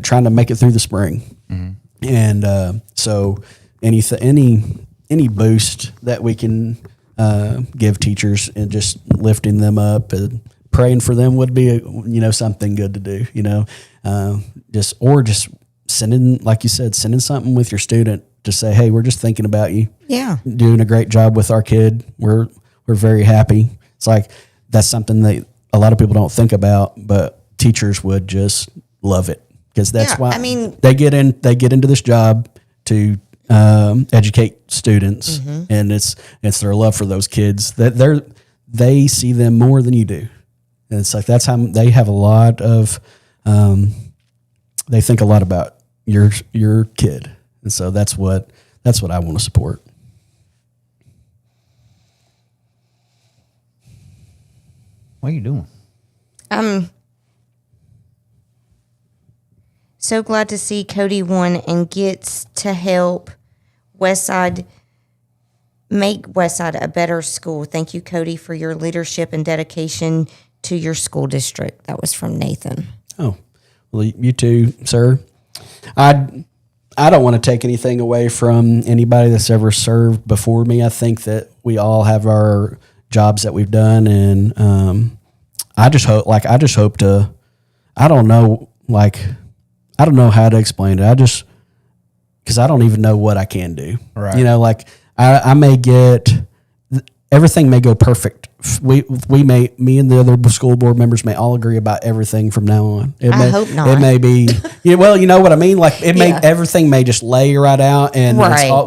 Speaker 3: trying to make it through the spring. Mm-hmm. And so any boost that we can give teachers, and just lifting them up and praying for them would be something good to do. Just sending, like you said, sending something with your student to say, hey, we're just thinking about you.
Speaker 2: Yeah.
Speaker 3: Doing a great job with our kid. We're very happy. It's like, that's something that a lot of people don't think about, but teachers would just love it, because that's why they get into this job to educate students, mm-hmm. and it's their love for those kids that they see them more than you do. And it's like, that's how they have a lot of, they think a lot about your kid. And so that's what I want to support.
Speaker 1: What are you doing?
Speaker 2: I'm so glad to see Cody won and gets to help Westside make Westside a better school. Thank you, Cody, for your leadership and dedication to your school district. That was from Nathan.
Speaker 3: Oh, well, you too, sir. I don't want to take anything away from anybody that's ever served before me. I think that we all have our jobs that we've done, and I just hope to. I don't know how to explain it. because I don't even know what I can do.
Speaker 1: Right.
Speaker 3: I may get everything may go perfect. Me and the other school board members may all agree about everything from now on.
Speaker 2: I hope not.
Speaker 3: It may be, well, you know what I mean? Like everything may just lay right out and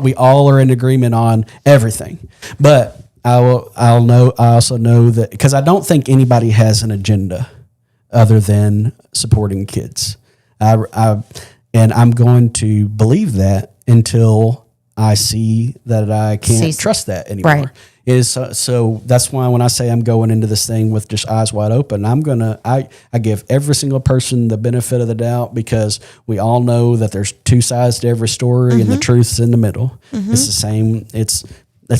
Speaker 3: we all are in agreement on everything. But I also know that, because I don't think anybody has an agenda other than supporting kids. And I'm going to believe that until I see that I can't trust that anymore. Right. So that's why when I say I'm going into this thing with just eyes wide open, I give every single person the benefit of the doubt, because we all know that there's two sides to every story and the truth's in the middle. It's the same. It's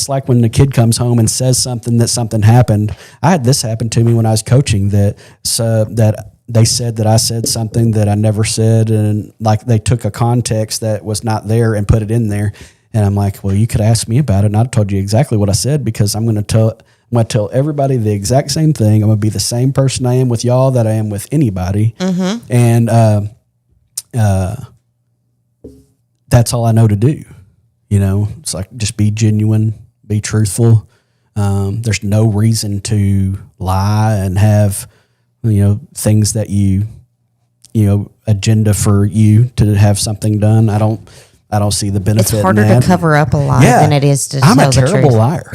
Speaker 3: like when the kid comes home and says something happened. I had this happen to me when I was coaching, that they said that I said something that I never said, and like they took a context that was not there and put it in there. And I'm like, well, you could ask me about it, and I told you exactly what I said, because I'm going to tell everybody the exact same thing. I'm going to be the same person I am with y'all that I am with anybody. And that's all I know to do. It's like, just be genuine, be truthful. There's no reason to lie and have, things that agenda for you to have something done. I don't see the benefit.
Speaker 2: It's harder to cover up a lie than it is to tell the truth.
Speaker 3: I'm a terrible liar.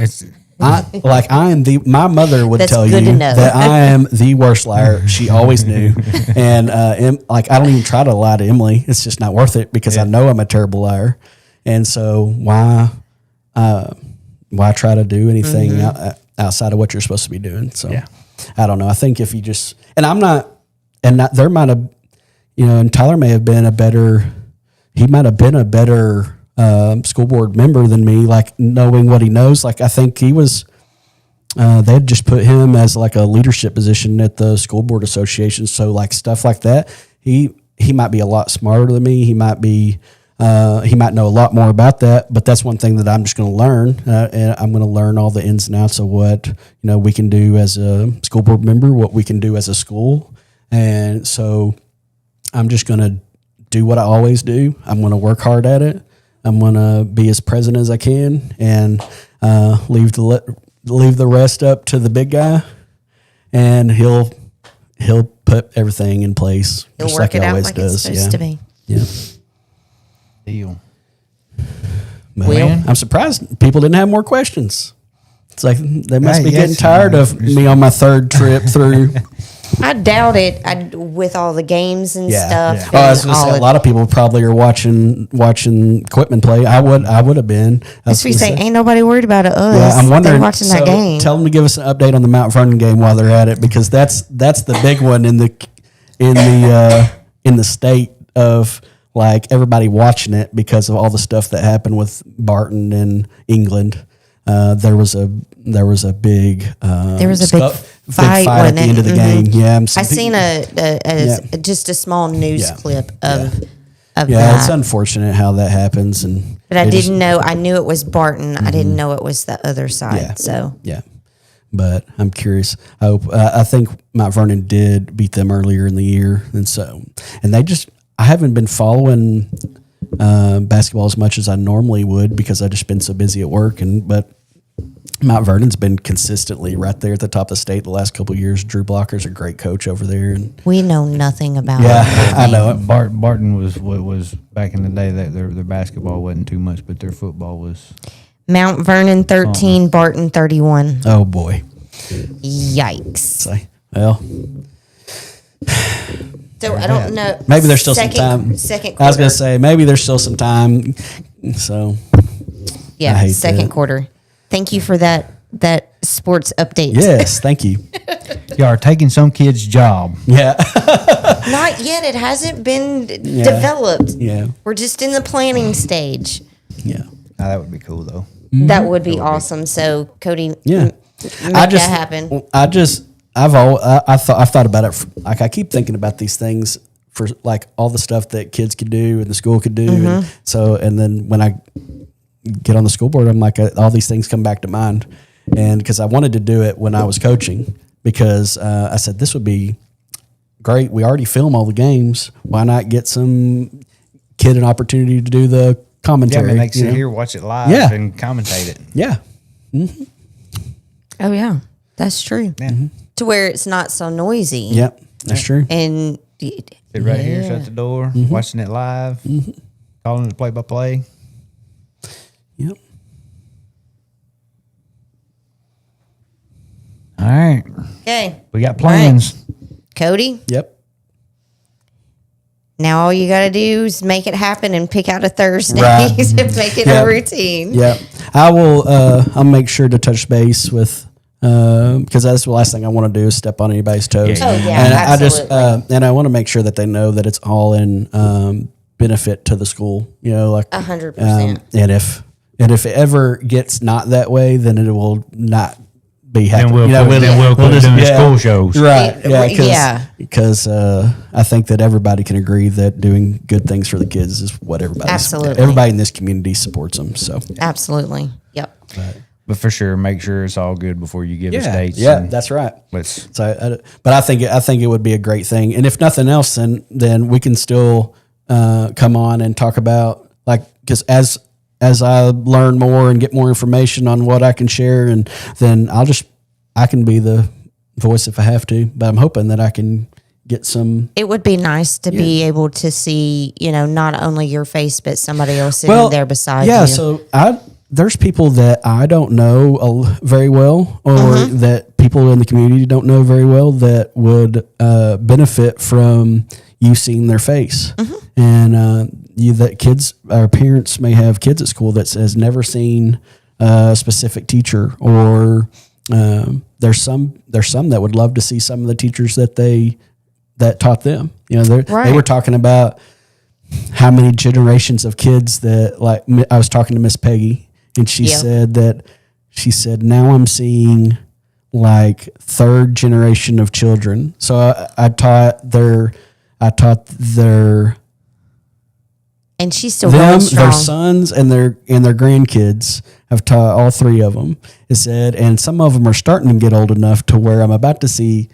Speaker 3: My mother would tell you that I am the worst liar. She always knew. And I don't even try to lie to Emily. It's just not worth it, because I know I'm a terrible liar. And so why try to do anything outside of what you're supposed to be doing? So I don't know. I think if you just, and I'm not, and not, there might have, and Tyler may have been a better school board member than me, like knowing what he knows. Like, I think he was, they'd just put him as like a leadership position at the school board association. So like stuff like that, he might be a lot smarter than me. He might know a lot more about that, but that's one thing that I'm just going to learn. And I'm going to learn all the ins and outs of what, we can do as a school board member, what we can do as a school. And so I'm just going to do what I always do. I'm going to work hard at it. I'm going to be as present as I can, and leave the rest up to the big guy, and he'll put everything in place.
Speaker 2: He'll
Speaker 3: just
Speaker 2: work
Speaker 3: like
Speaker 2: it
Speaker 3: he
Speaker 2: out
Speaker 3: always
Speaker 2: like
Speaker 3: does.
Speaker 2: it's supposed to be.
Speaker 3: Yeah.
Speaker 1: Deal.
Speaker 3: Man, I'm surprised people didn't have more questions. It's like they must be getting tired of me on my third trip through.
Speaker 2: I doubt it. With all the games and stuff.
Speaker 3: Yeah. I was going to say, a lot of people probably are watching equipment play. I would have been.
Speaker 2: That's what you say. Ain't nobody worried about us.
Speaker 3: Yeah, I'm wondering.
Speaker 2: They're watching that game.
Speaker 3: Tell them to give us an update on the Mount Vernon game while they're at it, because that's the big one in the state of, like, everybody watching it because of all the stuff that happened with Barton in England. There was a big fight at the end of the game. Yeah,
Speaker 2: I seen just a small news clip of that.
Speaker 3: It's unfortunate how that happens,
Speaker 2: but I didn't know. I knew it was Barton. I didn't know it was the other side.
Speaker 3: Yeah.
Speaker 2: So
Speaker 3: but I'm curious. I hope. I think Mount Vernon did beat them earlier in the year, and they just. I haven't been following basketball as much as I normally would, because I've just been so busy at work. But Mount Vernon's been consistently right there at the top of the state the last couple of years. Drew Blocker's a great coach over there, and
Speaker 2: we know nothing about.
Speaker 3: I know it.
Speaker 1: Barton was back in the day that their basketball wasn't too much, but their football was.
Speaker 2: Mount Vernon 13, Barton 31.
Speaker 3: Oh boy!
Speaker 2: Yikes!
Speaker 3: Well.
Speaker 2: So I don't know.
Speaker 3: Maybe there's still some time.
Speaker 2: Second quarter.
Speaker 3: I was going to say, maybe there's still some time. So,
Speaker 2: yeah, second quarter. Thank you for that sports update.
Speaker 3: Yes, thank you.
Speaker 1: You are taking some kid's job.
Speaker 3: Yeah.
Speaker 2: Not yet. It hasn't been developed.
Speaker 3: Yeah.
Speaker 2: We're just in the planning stage.
Speaker 3: Yeah.
Speaker 1: Oh, that would be cool, though.
Speaker 2: That would be awesome. So, Cody,
Speaker 3: make
Speaker 2: that happen.
Speaker 3: I've thought about it. Like, I keep thinking about these things for, like, all the stuff that kids could do and the school could do. And then when I get on the school board, I'm like, all these things come back to mind. And because I wanted to do it when I was coaching, because I said, this would be great. We already film all the games. Why not get some kid an opportunity to do the commentary?
Speaker 1: Yeah, they can sit here, watch it live, and commentate it.
Speaker 3: Yeah.
Speaker 2: Oh yeah, that's true.
Speaker 1: Yeah.
Speaker 2: To where it's not so noisy.
Speaker 3: Yep, that's true.
Speaker 2: And
Speaker 1: Sit right here, shut the door, watching it live, calling it play-by-play.
Speaker 3: Yep.
Speaker 1: All right.
Speaker 2: okay,
Speaker 1: We got plans.
Speaker 2: Cody.
Speaker 3: Yep.
Speaker 2: Now all you got to do is make it happen and pick out a Thursday
Speaker 3: Right.
Speaker 2: and make it
Speaker 3: Yep.
Speaker 2: a routine.
Speaker 3: Yeah, I will. I'll make sure to touch base with because that's the last thing I want to do is step on anybody's toes.
Speaker 1: Yeah.
Speaker 2: Oh yeah,
Speaker 3: and
Speaker 2: absolutely.
Speaker 3: I just and I want to make sure that they know that it's all in benefit to the school. You know, like
Speaker 2: 100%.
Speaker 3: And if it ever gets not that way, then it will not be happening.
Speaker 1: Then we'll
Speaker 3: You know,
Speaker 1: quit, then we'll quit
Speaker 3: just-
Speaker 1: doing the school shows.
Speaker 3: Right.
Speaker 2: It- yeah.
Speaker 3: Because I think that everybody can agree that doing good things for the kids is what
Speaker 2: Absolutely.
Speaker 3: everybody in this community supports them. So
Speaker 2: Absolutely. Yep.
Speaker 1: But for sure, make sure it's all good before you give us dates.
Speaker 3: yeah,
Speaker 1: and
Speaker 3: that's right.
Speaker 1: let's
Speaker 3: But I think it would be a great thing, and if nothing else, then we can still come on and talk about because as I learn more and get more information on what I can share, and then I can be the voice if I have to. But I'm hoping that I can get some.
Speaker 2: It would be nice to be able to see, not only your face, but somebody else sitting there beside you.
Speaker 3: So there's people that I don't know very well, or that people in the community don't know very well that would benefit from you seeing their face. And that kids or parents may have kids at school that has never seen a specific teacher, or there's some that would love to see some of the teachers that taught them. They were talking about how many generations of kids that I was talking to Miss Peggy, and she said now I'm seeing third generation of children. So I taught their
Speaker 2: and she's still
Speaker 3: them,
Speaker 2: going strong.
Speaker 3: their sons, and their grandkids. I've taught all three of them. It said, and some of them are starting to get old enough to where I'm about to see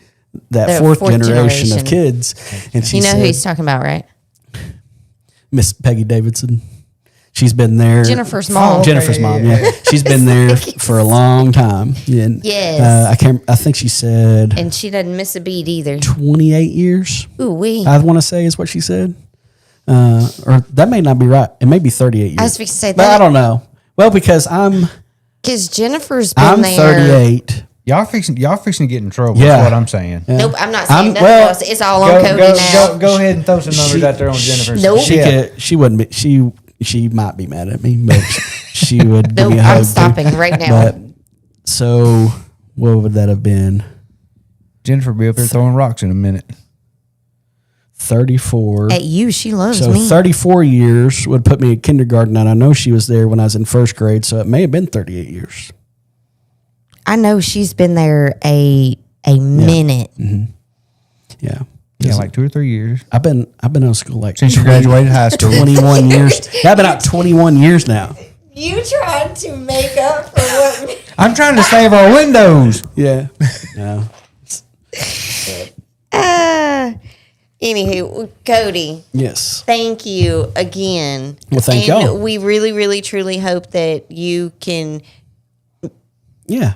Speaker 3: that
Speaker 2: The
Speaker 3: fourth
Speaker 2: fourth
Speaker 3: generation of
Speaker 2: generation.
Speaker 3: kids. And she
Speaker 2: You know
Speaker 3: said,
Speaker 2: who he's talking about, right?
Speaker 3: Miss Peggy Davidson. She's been there.
Speaker 2: Jennifer's mom.
Speaker 3: Jennifer's mom. Yeah, she's been there for a long time. And,
Speaker 2: Yes.
Speaker 3: I think she said
Speaker 2: And she doesn't miss a beat either.
Speaker 3: 28 years.
Speaker 2: Ooh wee.
Speaker 3: I want to say is what she said. Or that may not be right. It may be 38 years.
Speaker 2: I was fixing to say
Speaker 3: but I
Speaker 2: that
Speaker 3: don't know. Well, because I'm
Speaker 2: because Jennifer's been
Speaker 3: I'm
Speaker 2: there.
Speaker 3: 38.
Speaker 1: y'all fixing to get in trouble.
Speaker 3: Yeah.
Speaker 1: That's what I'm saying.
Speaker 2: Nope, I'm not saying nothing
Speaker 3: well,
Speaker 2: else. It's all on Cody now.
Speaker 1: Go ahead and throw some numbers out there on Jennifer.
Speaker 2: Nope.
Speaker 3: She wouldn't be. She might be mad at me, but she would give
Speaker 2: Nope,
Speaker 3: me a hug.
Speaker 2: I'm
Speaker 3: too.
Speaker 2: stopping right now.
Speaker 3: But so what would that have been?
Speaker 1: Jennifer will be up there throwing rocks in a minute.
Speaker 3: 34.
Speaker 2: At you, she loves
Speaker 3: So
Speaker 2: me.
Speaker 3: 34 years would put me in kindergarten, and I know she was there when I was in first grade, so it may have been 38 years.
Speaker 2: I know she's been there a minute.
Speaker 3: Yeah.
Speaker 1: Yeah, like 2 or 3 years
Speaker 3: I've been out of school
Speaker 1: since you graduated high school.
Speaker 3: 21 years. I've been out 21 years now.
Speaker 2: You tried to make up for what?
Speaker 1: I'm trying to save our windows.
Speaker 3: Yeah. No.
Speaker 2: Anywho, Cody,
Speaker 3: Yes.
Speaker 2: thank you again.
Speaker 3: Well, thank
Speaker 2: and
Speaker 3: y'all.
Speaker 2: we really, really, truly hope that you can
Speaker 3: Yeah.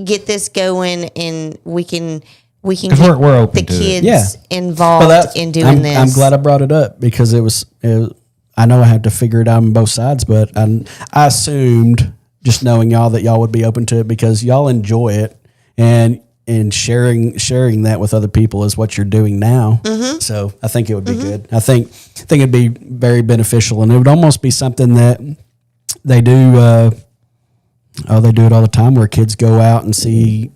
Speaker 2: get this going, and we can
Speaker 1: 'Cause
Speaker 2: get
Speaker 1: we're open
Speaker 2: the
Speaker 1: to it.
Speaker 2: kids
Speaker 3: Yeah.
Speaker 2: involved in doing this.
Speaker 3: I'm glad I brought it up because it was I know I had to figure it out on both sides, but I assumed just knowing y'all that y'all would be open to it because y'all enjoy it, and sharing that with other people is what you're doing now. So I think it would be good. I think it'd be very beneficial, and it would almost be something that they do. They do it all the time, where kids go out and see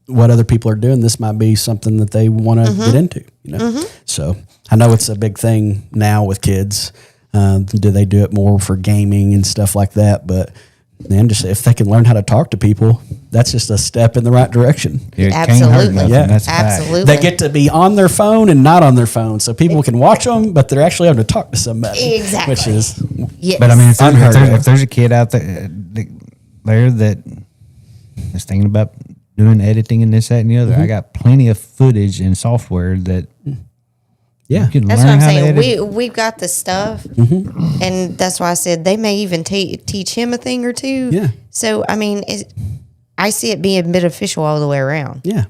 Speaker 3: what other people are doing. This might be something that they want to get into. So I know it's a big thing now with kids. Do they do it more for gaming and stuff like that? But man, just if they can learn how to talk to people, that's just a step in the right direction.
Speaker 1: Yeah, it
Speaker 2: Absolutely.
Speaker 1: can't hurt nothing.
Speaker 3: Yeah.
Speaker 1: That's a fact.
Speaker 2: Absolutely.
Speaker 3: They get to be on their phone and not on their phone, so people can watch them, but they're actually able to talk to somebody.
Speaker 2: Exactly.
Speaker 3: Which is,
Speaker 2: Yes.
Speaker 1: But I mean,
Speaker 3: Unheard of.
Speaker 1: if there's a kid out there that is thinking about doing editing and this, that, and the other, I got plenty of footage and software that
Speaker 3: yeah.
Speaker 1: you can
Speaker 2: That's
Speaker 1: learn
Speaker 2: what I'm
Speaker 1: how to
Speaker 2: saying.
Speaker 1: edit.
Speaker 2: We've got the stuff, and that's why I said they may even teach him a thing or two.
Speaker 3: Yeah.
Speaker 2: So I mean, I see it being beneficial all the way around.
Speaker 3: Yeah.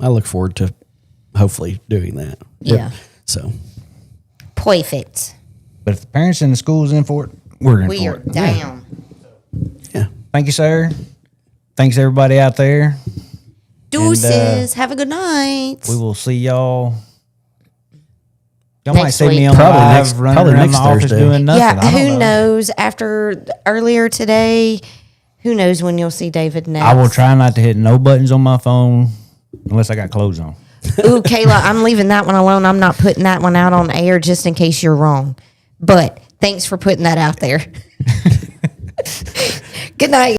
Speaker 3: I look forward to hopefully doing that.
Speaker 2: Yeah.
Speaker 3: So.
Speaker 2: Perfect.
Speaker 1: But if the parents and the school's in for it, we're in
Speaker 2: We
Speaker 1: for
Speaker 2: are
Speaker 1: it.
Speaker 2: down.
Speaker 3: Yeah.
Speaker 1: Thank you, sir. Thanks, everybody out there.
Speaker 2: Deuces. Have a good night.
Speaker 1: We will see y'all. Y'all
Speaker 2: Next
Speaker 1: might see
Speaker 2: week.
Speaker 1: me on
Speaker 3: Probably
Speaker 1: live
Speaker 3: next-
Speaker 1: running
Speaker 3: probably
Speaker 1: around
Speaker 3: next
Speaker 1: the office
Speaker 3: Thursday.
Speaker 1: doing nothing.
Speaker 2: Yeah,
Speaker 1: I don't
Speaker 2: who
Speaker 1: know.
Speaker 2: knows? After earlier today, who knows when you'll see David next?
Speaker 1: I will try not to hit no buttons on my phone unless I got clothes on.
Speaker 2: Ooh, Kayla, I'm leaving that one alone. I'm not putting that one out on air just in case you're wrong. But thanks for putting that out there. Good night.